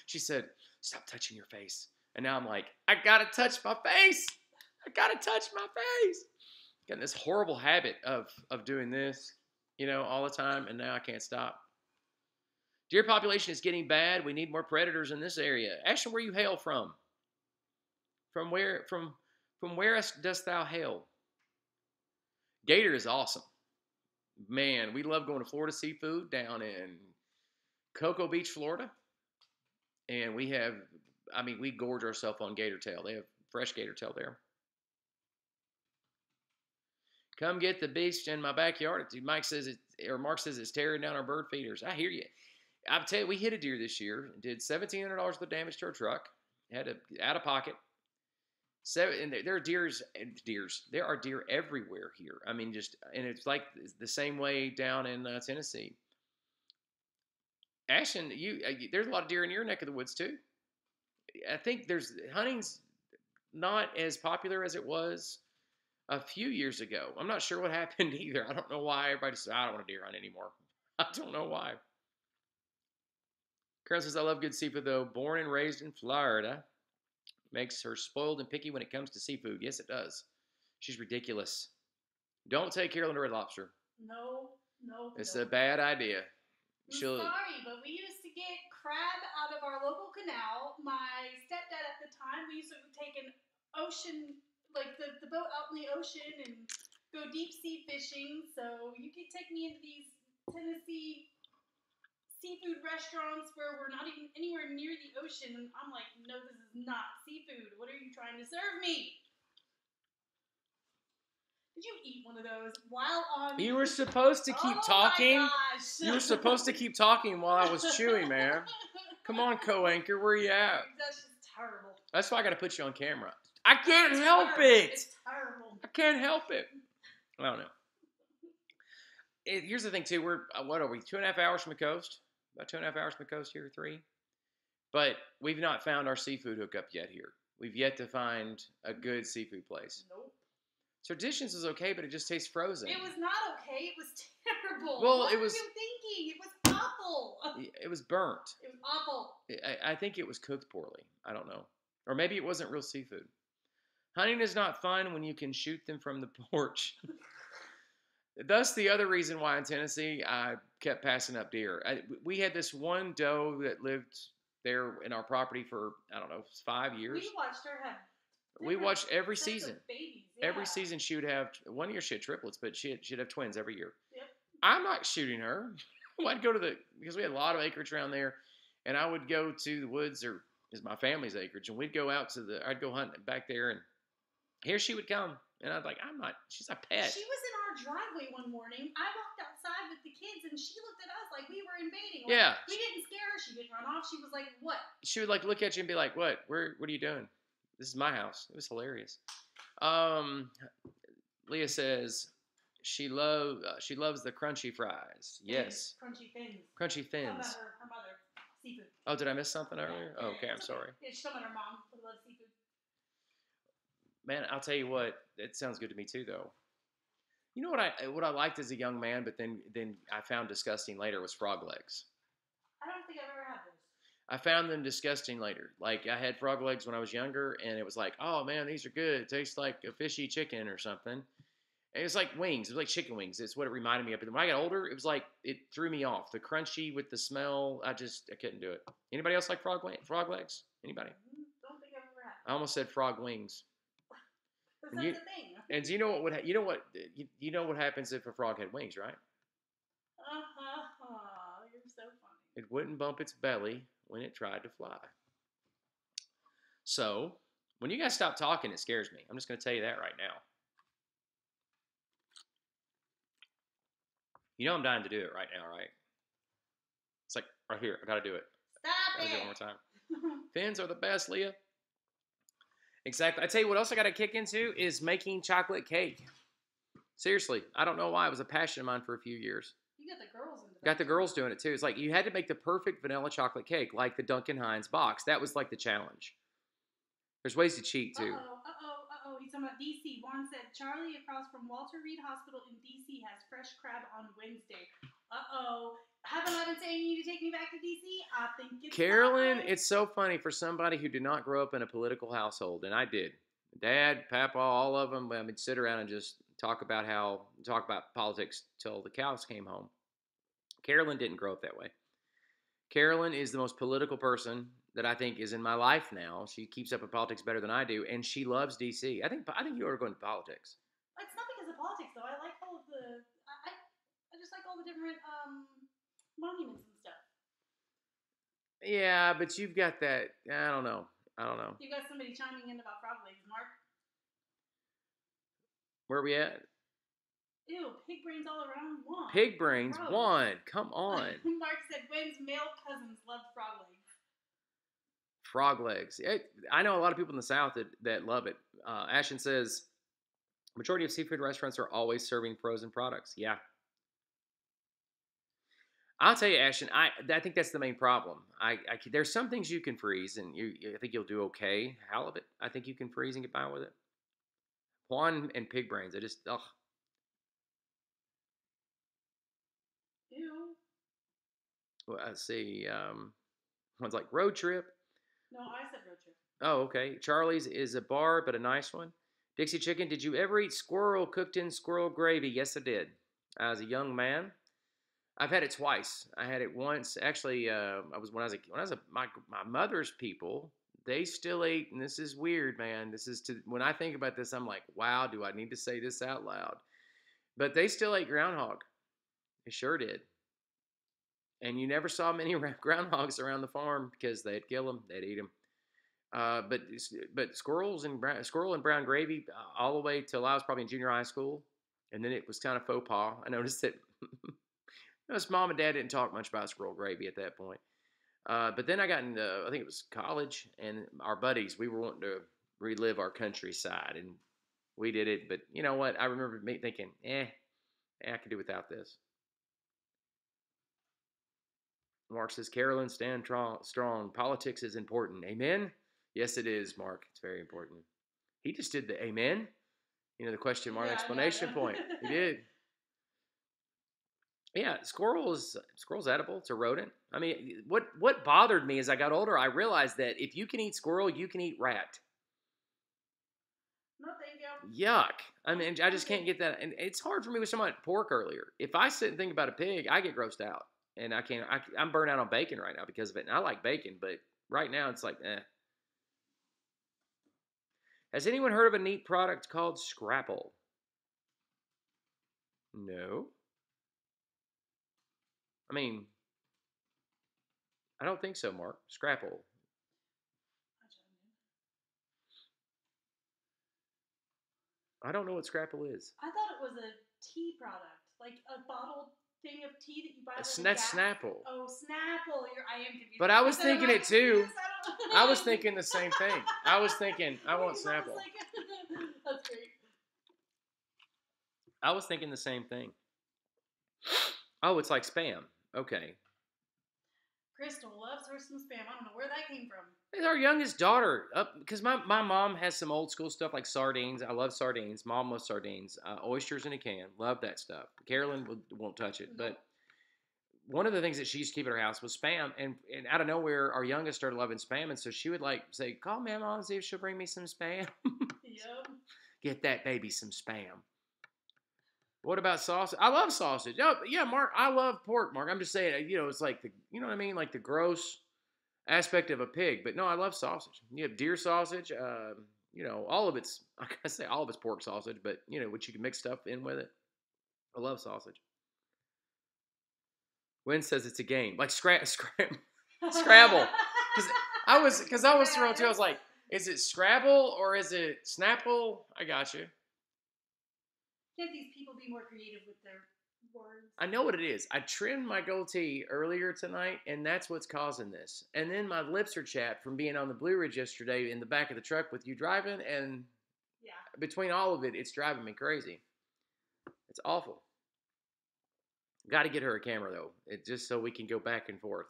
She said, "Stop touching your face." And now I'm like, I gotta touch my face. I gotta touch my face. Getting this horrible habit of doing this, all the time, and now I can't stop. Deer population is getting bad. We need more predators in this area. Ashton, where you hail from? From where dost thou hail? Gator is awesome. Man, we love going to Florida Seafood down in Cocoa Beach, Florida. And we gorge ourselves on gator tail. They have fresh gator tail there. Come get the beast in my backyard. Mark says it's tearing down our bird feeders. I hear you. I'll tell you, we hit a deer this year. Did $1,700 worth of damage to our truck. Had to out of pocket. And there are deers. There are deer everywhere here. I mean, and it's like the same way down in Tennessee. Ashton, there's a lot of deer in your neck of the woods too. I think hunting's not as popular as it was a few years ago. I'm not sure what happened either. I don't know why everybody says, I don't want to deer hunt anymore. I don't know why. Carol says, I love good seafood though. Born and raised in Florida. Makes her spoiled and picky when it comes to seafood. Yes, it does. She's ridiculous. Don't take Carolyn to Red Lobster. No, no, It's no. a bad idea. I'm sorry, but we used to get crab out of our local canal. My stepdad at the time, we used to take an ocean, like the boat out in the ocean and go deep sea fishing. So you could take me into these Tennessee seafood restaurants where we're not even anywhere near the ocean. And I'm like, no, this is not seafood. What are you trying to serve me? Did you eat one of those while on? You were supposed to keep talking. Oh my gosh. You were supposed to keep talking while I was chewing, man. Come on, co-anchor, where you at? That's just terrible. That's why I got to put you on camera. I can't It's help terrible. it. It's terrible. I can't help it. I don't know. Here's the thing, too. We're, what are we, 2.5 hours from the coast? About 2.5 hours from the coast here, 3. But we've not found our seafood hookup yet here. We've yet to find a good seafood place. Nope. Traditions is okay, but it just tastes frozen. It was not okay. It was terrible. Well, what it was. were you thinking? It was awful. It was burnt. It was awful. I think it was cooked poorly. I don't know. Or maybe it wasn't real seafood. Hunting is not fun when you can shoot them from the porch. Thus, the other reason why in Tennessee I kept passing up deer. We had this one doe that lived there in our property for, I don't know, 5 years. We watched her have. We watched every sets of season. Babies. Yeah. Every season she would have, one year she had triplets, but she'd have twins every year. Yep. I'm not shooting her. I'd go to because we had a lot of acreage around there, and I would go to the woods, or is my family's acreage, and we'd go out to I'd go hunting back there, and here she would come, and I'd like, she's a pet. She was in our driveway one morning. I walked outside with the kids, and she looked at us like we were invading. Like, Yeah. We didn't scare her. She didn't run off. She was like, what? She would like look at you and be like, what are you doing? This is my house. It was hilarious. Leah says she loves the crunchy fries. Yes. Crunchy thins. Crunchy Talking thins. about her mother. Seafood. Oh, did I miss something earlier? Yeah, Oh, okay, I'm it's sorry. Yeah, she's talking about her mom who loves seafood. Man, I'll tell you what, it sounds good to me too, though. You know what I liked as a young man, but then I found disgusting later was frog legs. I don't think I've ever had those. I found them disgusting later. Like, I had frog legs when I was younger, and it was like, oh man, these are good. It tastes like a fishy chicken or something. And it's like wings. It was like chicken wings. It's what it reminded me of. But when I got older, it was like, it threw me off. The crunchy with the smell, I couldn't do it. Anybody else like frog legs? Anybody? Don't think I've ever had. I almost said frog wings. That's And a thing. And do you know you know what happens if a frog had wings, right? You're so funny. It wouldn't bump its belly when it tried to fly. So, when you guys stop talking, it scares me. I'm just going to tell you that right now. You know I'm dying to do it right now, right? It's like right here. I got to do it. Stop Gotta do it it. one more time. Fins are the best, Leah. Exactly. I tell you what else I got to kick into is making chocolate cake. Seriously, I don't know why. It was a passion of mine for a few years. You got the girls into that. Got the girls doing it too. It's like you had to make the perfect vanilla chocolate cake, like the Duncan Hines box. That was like the challenge. There's ways to cheat too. Uh-oh. He's talking about D.C. Juan said, Charlie across from Walter Reed Hospital in D.C. has fresh crab on Wednesday. Uh-oh. Haven't I been saying you need to take me back to D.C.? I think it's Carolyn, time. it's so funny for somebody who did not grow up in a political household, and I did. Dad, Papa, all of them. I mean, sit around and just talk about politics till the cows came home. Carolyn didn't grow up that way. Carolyn is the most political person that I think is in my life now. She keeps up with politics better than I do, and she loves D.C. I think you ought to go into politics. It's not because of politics, though. I like all of the... I just like all the different monuments and stuff. Yeah, but you've got that... I don't know. You got somebody chiming in about frog legs, Mark. Where are we at? Ew, pig brains all around one. Pig brains, Gross. one. Come on. Mark said Gwen's male cousins love frog legs. Frog legs. I know a lot of people in the South that love it. Ashton says, majority of seafood restaurants are always serving frozen products. Yeah. I'll tell you, Ashton, I think that's the main problem. There's some things you can freeze, and I think you'll do okay. Halibut, I think you can freeze and get by with it. Juan and pig brains, ugh. Ew. Well, let's see. One's like road trip. No, I said road trip. Oh, okay. Charlie's is a bar, but a nice one. Dixie Chicken, did you ever eat squirrel cooked in squirrel gravy? Yes, I did. As a young man, I've had it twice. I had it once. Actually, I was my mother's people. They still ate, and this is weird, man. This is to when I think about this, I'm like, wow, do I need to say this out loud? But they still ate groundhog. They sure did. And you never saw many groundhogs around the farm because they'd kill them, they'd eat them. But squirrel and brown gravy all the way till I was probably in junior high school, and then it was kind of faux pas. I noticed that noticed mom and dad didn't talk much about squirrel gravy at that point. But then I got into I think it was college, and our buddies we were wanting to relive our countryside, and we did it. But you know what? I remember me thinking, I could do without this. Mark says, Carolyn, stand strong. Politics is important. Amen? Yes, it is, Mark. It's very important. He just did the amen. You know, the question mark explanation point. He did. Yeah, squirrel's edible. It's a rodent. I mean, what bothered me as I got older, I realized that if you can eat squirrel, you can eat rat. No, thank you. Yuck. I mean, I just can't get that. And it's hard for me with someone like pork earlier. If I sit and think about a pig, I get grossed out. And I can't. I'm burnt out on bacon right now because of it. And I like bacon, but right now it's like, Has anyone heard of a neat product called Scrapple? No. I mean, I don't think so, Mark. Scrapple. I don't know what Scrapple is. I thought it was a tea product, like a bottled thing of tea that you buy. That's Snapple. Oh, Snapple. I am confused. But I was thinking it too. I was thinking the same thing. I was thinking, I want Snapple. That's great. I was thinking the same thing. Oh, it's like Spam. Okay. Crystal loves her some Spam. I don't know where that came from. It's our youngest daughter. Because my mom has some old school stuff like sardines. I love sardines. Mom loves sardines. Oysters in a can. Love that stuff. Carolyn won't touch it. But one of the things that she used to keep at her house was Spam. And out of nowhere, our youngest started loving Spam. And so she would like say, call Mama and see if she'll bring me some Spam. Yep. Get that baby some Spam. What about sausage? I love sausage. Oh, yeah, Mark, I love pork, Mark. I'm just saying, it's like you know what I mean? Like the gross aspect of a pig. But no, I love sausage. You have deer sausage, all of it's, I gotta say all of it's pork sausage, but, which you can mix stuff in with it. I love sausage. Wynn says it's a game. Like Scrabble. Because I was thrilled too. I was like, is it Scrabble or is it Snapple? I got you. Can't these people be more creative with their words? I know what it is. I trimmed my goatee earlier tonight, and that's what's causing this. And then my lips are chapped from being on the Blue Ridge yesterday in the back of the truck with you driving, and between all of it, it's driving me crazy. It's awful. Got to get her a camera though, just so we can go back and forth.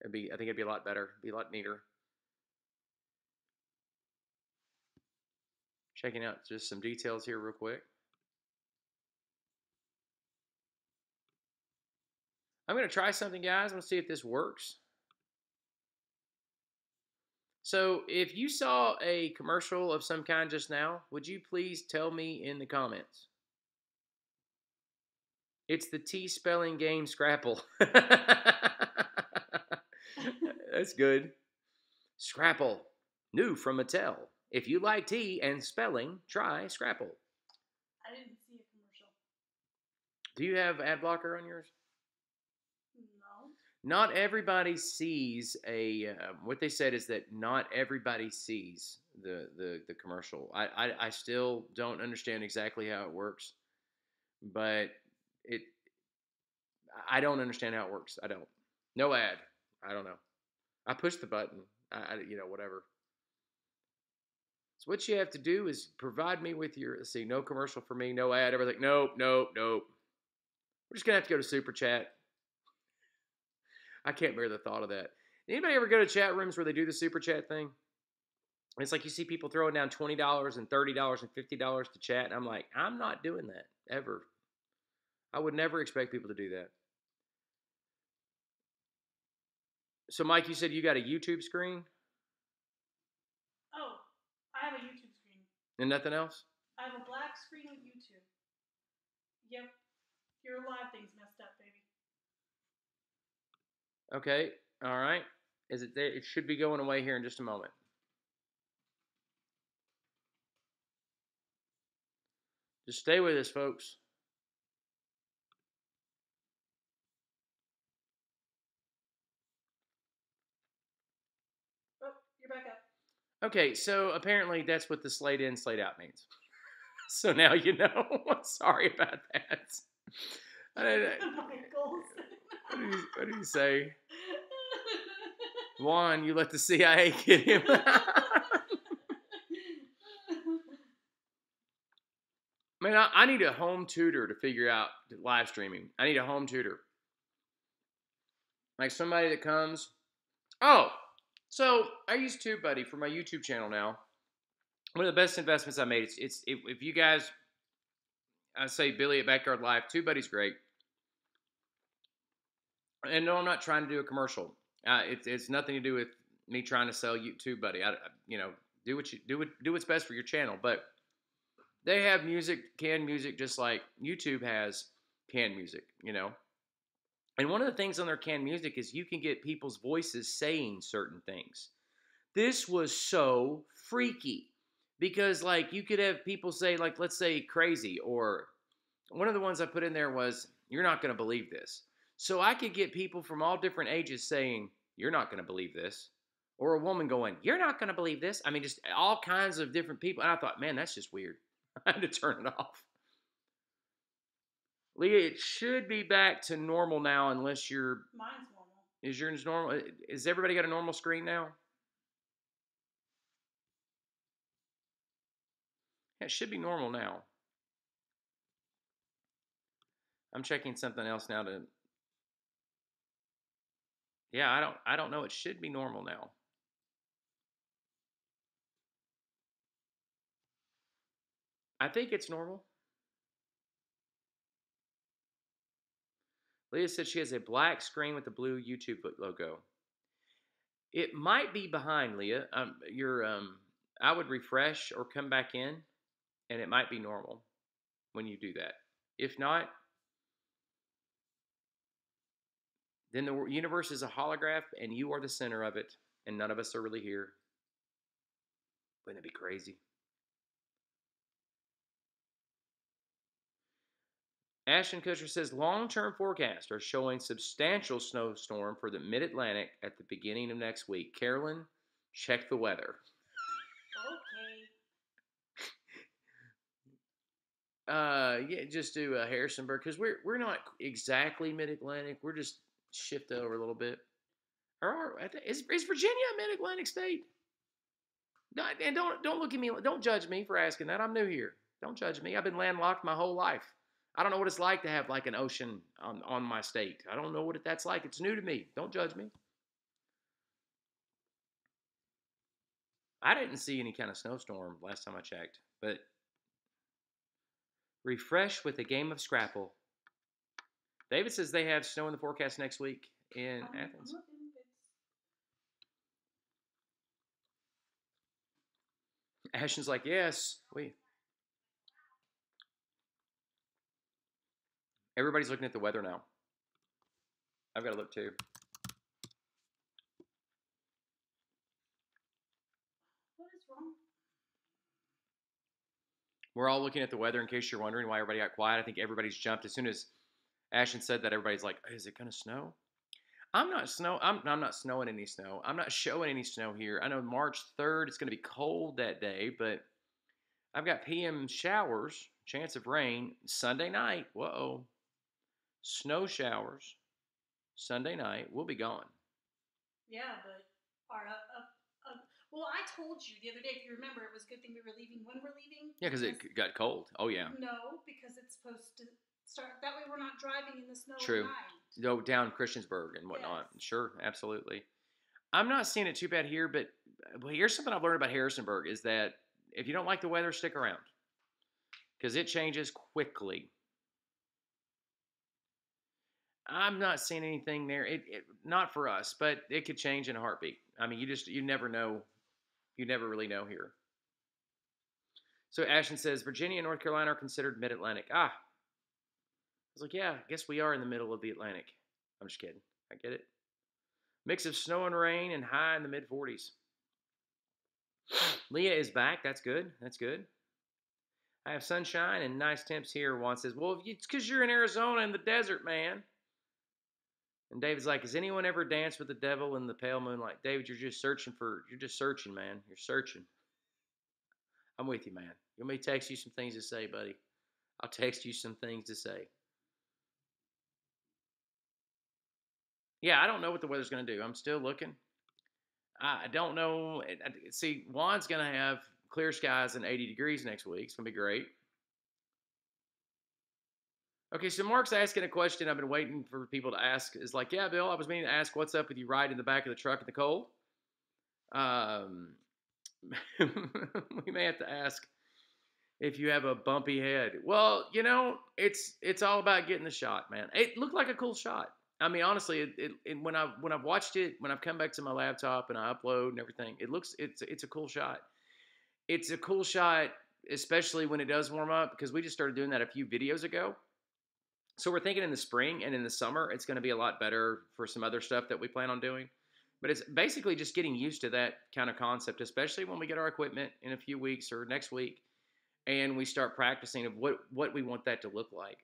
I think it'd be a lot better, be a lot neater. Checking out just some details here real quick. I'm going to try something, guys. I'm going to see if this works. So if you saw a commercial of some kind just now, would you please tell me in the comments? It's the tea spelling game Scrapple. That's good. Scrapple. New from Mattel. If you like tea and spelling, try Scrapple. I didn't see a commercial. Do you have ad blocker on yours? No. Not everybody sees what they said is that not everybody sees the commercial. I still don't understand exactly how it works, but I don't understand how it works. I don't. No ad. I don't know. I pushed the button. Whatever. So what you have to do is provide me with your, let's see, no commercial for me, no ad, everything. Nope. We're just going to have to go to Super Chat. I can't bear the thought of that. Anybody ever go to chat rooms where they do the Super Chat thing? It's like you see people throwing down $20 and $30 and $50 to chat, and I'm like, I'm not doing that, ever. I would never expect people to do that. So, Mike, you said you got a YouTube screen? And nothing else? I have a black screen with YouTube. Yep. Your live thing's messed up, baby. Okay. All right. Is it there? It should be going away here in just a moment. Just stay with us, folks. Oh, you're back up. Okay, so apparently that's what the slate in, slate out means. So now you know. Sorry about that. What did he say? Juan, you let the CIA get him. Man, I need a home tutor to figure out live streaming. I need a home tutor. Like somebody that comes. Oh, so I use TubeBuddy for my YouTube channel now. One of the best investments I made. If you guys, I say Billy at Backyard Live, TubeBuddy's great. And no, I'm not trying to do a commercial. It's nothing to do with me trying to sell you TubeBuddy. Do what you do what's best for your channel. But they have canned music, just like YouTube has canned music. And one of the things on their canned music is you can get people's voices saying certain things. This was so freaky because, like, you could have people say, like, let's say crazy, or one of the ones I put in there was, you're not going to believe this. So I could get people from all different ages saying, you're not going to believe this. Or a woman going, you're not going to believe this. I mean, just all kinds of different people. And I thought, man, that's just weird. I had to turn it off. Leah, it should be back to normal now unless you're... Mine's normal. Is yours normal? Is everybody got a normal screen now? Yeah, it should be normal now. I'm checking something else now to... Yeah, I don't know. It should be normal now. I think it's normal. Leah said she has a black screen with the blue YouTube logo. It might be behind, Leah. I would refresh or come back in, and it might be normal when you do that. If not, then the universe is a holograph, and you are the center of it, and none of us are really here. Wouldn't it be crazy? Ashton Kutcher says long-term forecasts are showing substantial snowstorm for the Mid-Atlantic at the beginning of next week. Carolyn, check the weather. Okay. Yeah, just do Harrisonburg because we're not exactly Mid-Atlantic. We're just shifted over a little bit. Is Virginia a Mid-Atlantic state? And don't look at me. Don't judge me for asking that. I'm new here. Don't judge me. I've been landlocked my whole life. I don't know what it's like to have like an ocean on my state. I don't know what that's like. It's new to me. Don't judge me. I didn't see any kind of snowstorm last time I checked, but refresh with a game of Scrapple. David says they have snow in the forecast next week in Athens. Ashton's like, yes, Everybody's looking at the weather now. I've got to look too. What is wrong? We're all looking at the weather in case you're wondering why everybody got quiet. I think everybody's jumped. As soon as Ashton said that, everybody's like, is it going to snow? I'm not snowing any snow. I'm not showing any snow here. I know March 3rd, it's going to be cold that day, but I've got PM showers, chance of rain. Sunday night, whoa. Snow showers. Sunday night, we'll be gone. Yeah, but well, I told you the other day, if you remember, it was a good thing we were leaving when we're leaving. Yeah, because it got cold. Oh, yeah. No, because it's supposed to start. That way we're not driving in the snow True. at night. Go down Christiansburg and whatnot. Yes. Sure, absolutely. I'm not seeing it too bad here, but here's something I've learned about Harrisonburg is that if you don't like the weather, stick around because it changes quickly. I'm not seeing anything there. Not for us, but it could change in a heartbeat. I mean, you never know. You never really know here. So Ashton says Virginia and North Carolina are considered mid-Atlantic. I was like, yeah, I guess we are in the middle of the Atlantic. I'm just kidding. I get it. Mix of snow and rain and high in the mid 40s. Leah is back. That's good. That's good. I have sunshine and nice temps here. Juan says, well, it's because you're in Arizona in the desert, man. And David's like, has anyone ever danced with the devil in the pale moonlight? David, you're just searching, man. You're searching. I'm with you, man. You want me to text you some things to say, buddy? I'll text you some things to say. Yeah, I don't know what the weather's going to do. I'm still looking. I don't know. See, Juan's going to have clear skies and 80 degrees next week. It's going to be great. Okay, so Mark's asking a question I've been waiting for people to ask. Is like, yeah, Bill, I was meaning to ask what's up with you riding in the back of the truck in the cold. We may have to ask if you have a bumpy head. Well, you know, it's all about getting the shot, man. It looked like a cool shot. I mean, honestly, when I've watched it, when I've come back to my laptop and I upload and everything, it's a cool shot. It's a cool shot, especially when it does warm up, because we just started doing that a few videos ago. So we're thinking in the spring and in the summer, it's going to be a lot better for some other stuff that we plan on doing. But it's basically just getting used to that kind of concept, especially when we get our equipment in a few weeks or next week, and we start practicing of what we want that to look like.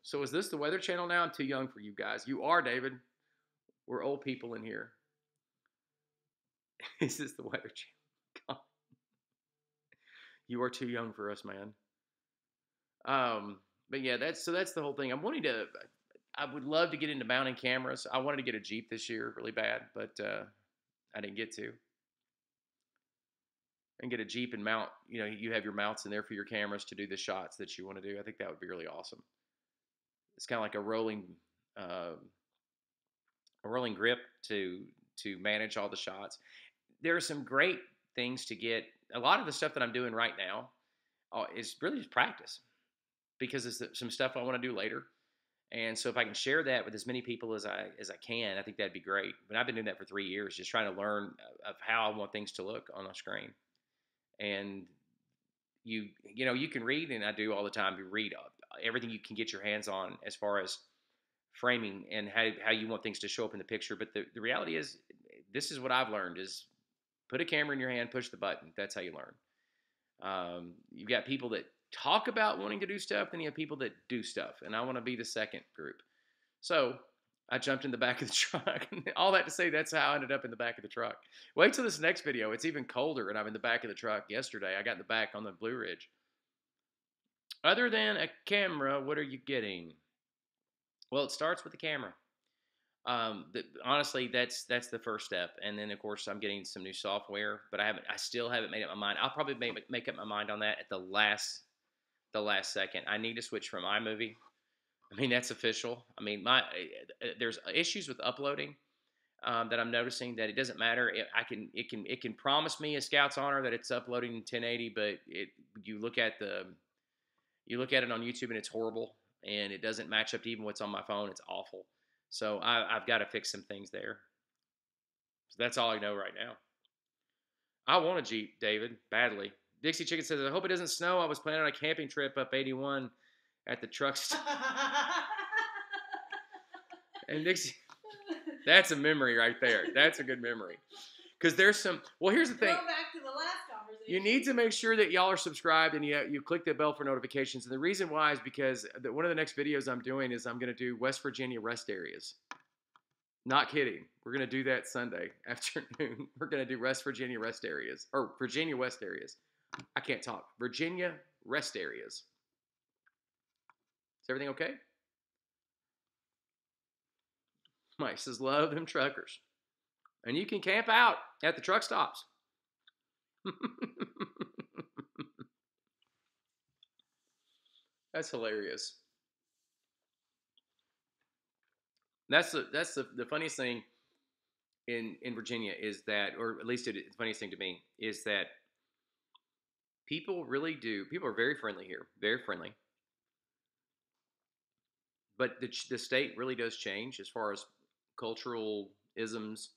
So is this the Weather Channel now? I'm too young for you guys. You are, David. We're old people in here. Is this the Weather Channel? God. You are too young for us, man. But yeah, that's the whole thing. I would love to get into mounting cameras. I wanted to get a Jeep this year really bad, but I didn't get to. And get a Jeep and mount, you know, you have your mounts in there for your cameras to do the shots that you want to do. I think that would be really awesome. It's kind of like a rolling grip to manage all the shots. There are some great things to get. A lot of the stuff that I'm doing right now is really just practice, because it's some stuff I want to do later. And so if I can share that with as many people as I can, I think that'd be great. But I've been doing that for 3 years, just trying to learn of how I want things to look on a screen. And you know, you can read, and I do all the time. You read everything you can get your hands on as far as framing and how you want things to show up in the picture. But the reality is, this is what I've learned: is put a camera in your hand, push the button. That's how you learn. You've got people that talk about wanting to do stuff, then you have people that do stuff, and I want to be the second group. So I jumped in the back of the truck. All that to say, that's how I ended up in the back of the truck. Wait till this next video. It's even colder, and I'm in the back of the truck. Yesterday, I got in the back on the Blue Ridge. Other than a camera, what are you getting? Well, it starts with the camera. Honestly, that's the first step, and then of course I'm getting some new software, but I still haven't made up my mind. I'll probably make up my mind on that at the last second. I need to switch from iMovie. I mean, that's official. I mean, there's issues with uploading that I'm noticing, that it doesn't matter. It can promise me a Scout's Honor that it's uploading in 1080, but you look at it on YouTube and it's horrible, and it doesn't match up to even what's on my phone. It's awful. So I've got to fix some things there. So that's all I know right now. I want a Jeep, David, badly. Dixie Chicken says, I hope it doesn't snow. I was planning on a camping trip up 81 at the truck stop. And Dixie, that's a memory right there. That's a good memory. Because there's some, well, here's the thing. Go back to the last conversation. You need to make sure that y'all are subscribed and you click the bell for notifications. And the reason why is because one of the next videos I'm doing is I'm going to do West Virginia rest areas. Not kidding. We're going to do that Sunday afternoon. We're going to do West Virginia rest areas. Or Virginia West areas. I can't talk. Virginia rest areas. Is everything okay? Mike says, love them truckers. And you can camp out at the truck stops. That's hilarious. That's the funniest thing in Virginia is that, or at least the funniest thing to me is that people are very friendly here, very friendly. But the state really does change as far as cultural isms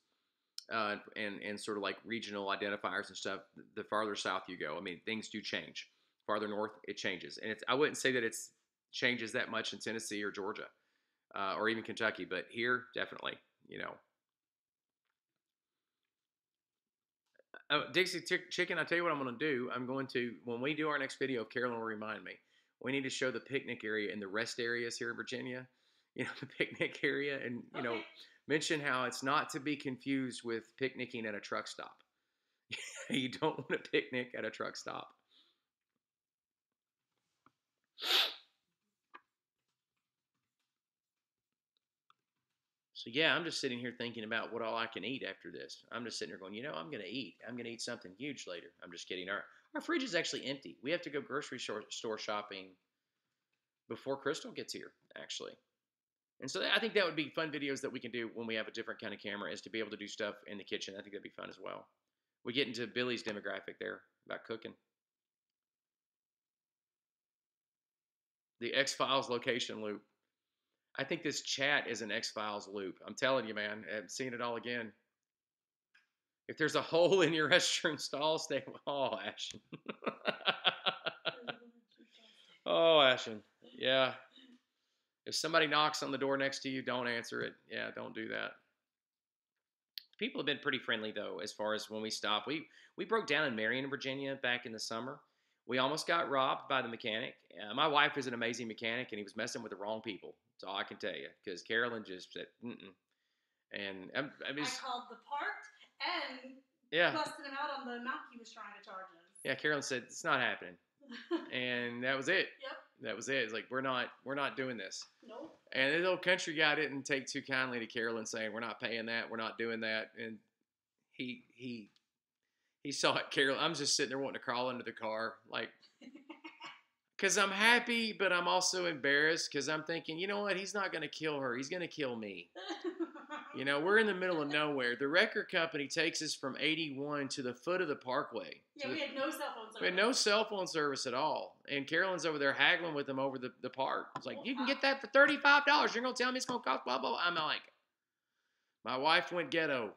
and sort of like regional identifiers and stuff, the farther south you go, I mean, things do change. Farther north, it changes, and I wouldn't say that it's changes that much in Tennessee or Georgia, or even Kentucky, but here definitely, you know. Dixie Chicken, I tell you what I'm going to do. I'm going to, when we do our next video, if Carolyn will remind me, we need to show the picnic area and the rest areas here in Virginia. You know, the picnic area, and you know, mention how it's not to be confused with picnicking at a truck stop. You don't want to picnic at a truck stop. So yeah, I'm just sitting here thinking about what all I can eat after this. I'm just sitting here going, you know, I'm gonna eat. I'm gonna eat something huge later. I'm just kidding. Our fridge is actually empty. We have to go grocery store shopping before Crystal gets here, actually. And so I think that would be fun videos that we can do when we have a different kind of camera, is to be able to do stuff in the kitchen. I think that'd be fun as well. We get into Billy's demographic there about cooking. The X-Files location loop. I think this chat is an X-Files loop. I'm telling you, man, I'm seeing it all again. If there's a hole in your restroom stall, stay. Oh, Ashton. Oh, Ashton. Yeah. If somebody knocks on the door next to you, don't answer it. Yeah, don't do that. People have been pretty friendly though, as far as when we stop. We broke down in Marion, Virginia, back in the summer. We almost got robbed by the mechanic. My wife is an amazing mechanic, and he was messing with the wrong people. That's all I can tell you. Because Carolyn just said, mm-mm. And I called the part and busted him out on the amount he was trying to charge us. Yeah, Carolyn said it's not happening, and that was it. Yep. That was it. It's like we're not doing this. Nope. And this old country guy didn't take too kindly to Carolyn saying we're not paying that, we're not doing that, and he saw it. Carolyn, I'm just sitting there wanting to crawl into the car, like, because I'm happy, but I'm also embarrassed because I'm thinking, you know what? He's not going to kill her. He's going to kill me. You know, we're in the middle of nowhere. The record company takes us from 81 to the foot of the parkway. Yeah, we had no cell phone service. We had no cell phone service at all. And Carolyn's over there haggling with them over the part. It's like, you can get that for $35. You're going to tell me it's going to cost blah, blah, blah. I'm like, my wife went ghetto.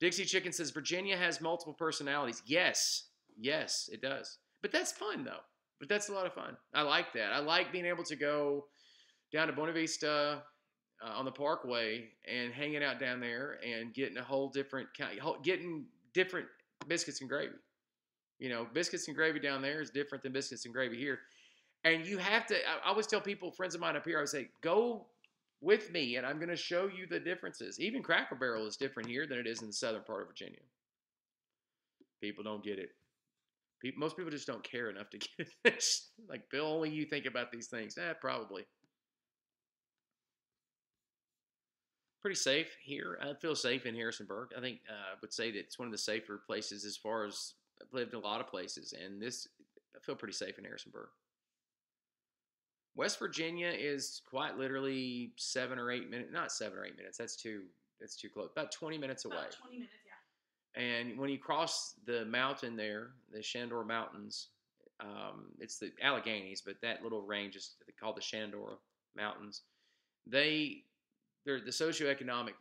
Dixie Chicken says, Virginia has multiple personalities. Yes, it does. But that's fun, though. But that's a lot of fun. I like that. I like being able to go down to Buena Vista on the Parkway and hanging out down there and getting a whole different getting different biscuits and gravy. You know, biscuits and gravy down there is different than biscuits and gravy here. And you have to, I always tell people, friends of mine up here, I would say, go with me and I'm going to show you the differences. Even Cracker Barrel is different here than it is in the southern part of Virginia. People don't get it. Most people just don't care enough to get this. Like, Bill, only you think about these things. Probably. Pretty safe here. I feel safe in Harrisonburg. I think I would say that it's one of the safer places as far as I've lived in a lot of places. And I feel pretty safe in Harrisonburg. West Virginia is quite literally 7 or 8 minutes. Not 7 or 8 minutes. That's too close. About 20 minutes away. About 20 minutes, yeah. And when you cross the mountain there, the Shenandoah Mountains, it's the Alleghenies, but that little range is called the Shenandoah Mountains. The socioeconomic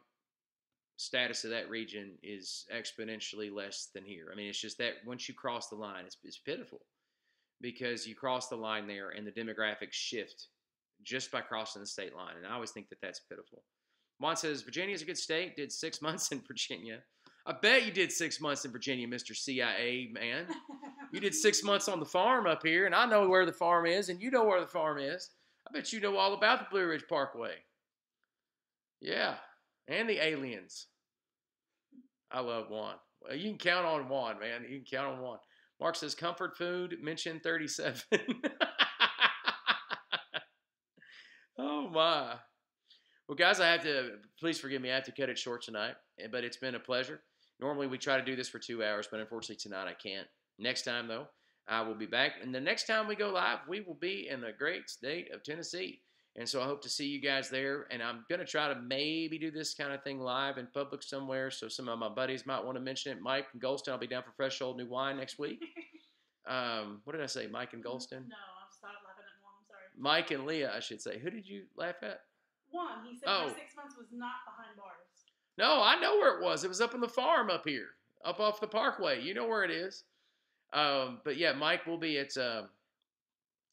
status of that region is exponentially less than here. I mean, it's just that once you cross the line, it's pitiful because you cross the line there and the demographics shift just by crossing the state line. And I always think that that's pitiful. Juan says, Virginia's a good state. Did 6 months in Virginia. I bet you did 6 months in Virginia, Mr. CIA man. You did 6 months on the farm up here, and I know where the farm is, and you know where the farm is. I bet you know all about the Blue Ridge Parkway. Yeah, and the aliens. I love Juan. Well, you can count on Juan, man. You can count on Juan. Mark says, comfort food, mention 37. Oh, my. Well, guys, please forgive me. I have to cut it short tonight, but it's been a pleasure. Normally, we try to do this for 2 hours, but unfortunately, tonight I can't. Next time, though, I will be back. And the next time we go live, we will be in the great state of Tennessee. And so I hope to see you guys there. And I'm going to try to maybe do this kind of thing live in public somewhere. So some of my buddies might want to mention it. Mike and Golston, I'll be down for Fresh Old New Wine next week. What did I say? Mike and Golston? No, I'm stopped laughing at Juan. I'm sorry. Mike and Leah, I should say. Who did you laugh at? Juan. He said my 6 months was not behind bars. No, I know where it was. It was up in the farm up here, up off the Parkway. You know where it is. But yeah, Mike will be at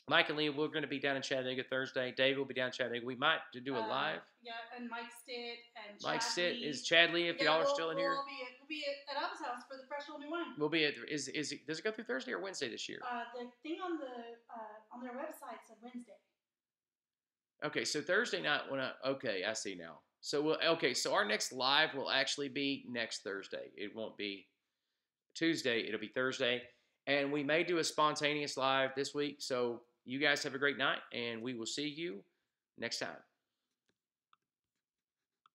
Mike and Lee. We're going to be down in Chattanooga Thursday. Dave will be down in Chattanooga. We might do a live. Yeah, and Mike Stitt and Mike Chad Stitt Lee. is Chad Lee. If y'all are still in here, We'll be at Abba's house for the fresh old new wine. we'll be at. Does it go through Thursday or Wednesday this year? The thing on their website said Wednesday. Okay, so Thursday night okay, I see now. So so our next live will actually be next Thursday. It won't be Tuesday, it'll be Thursday. And we may do a spontaneous live this week. So you guys have a great night and we will see you next time.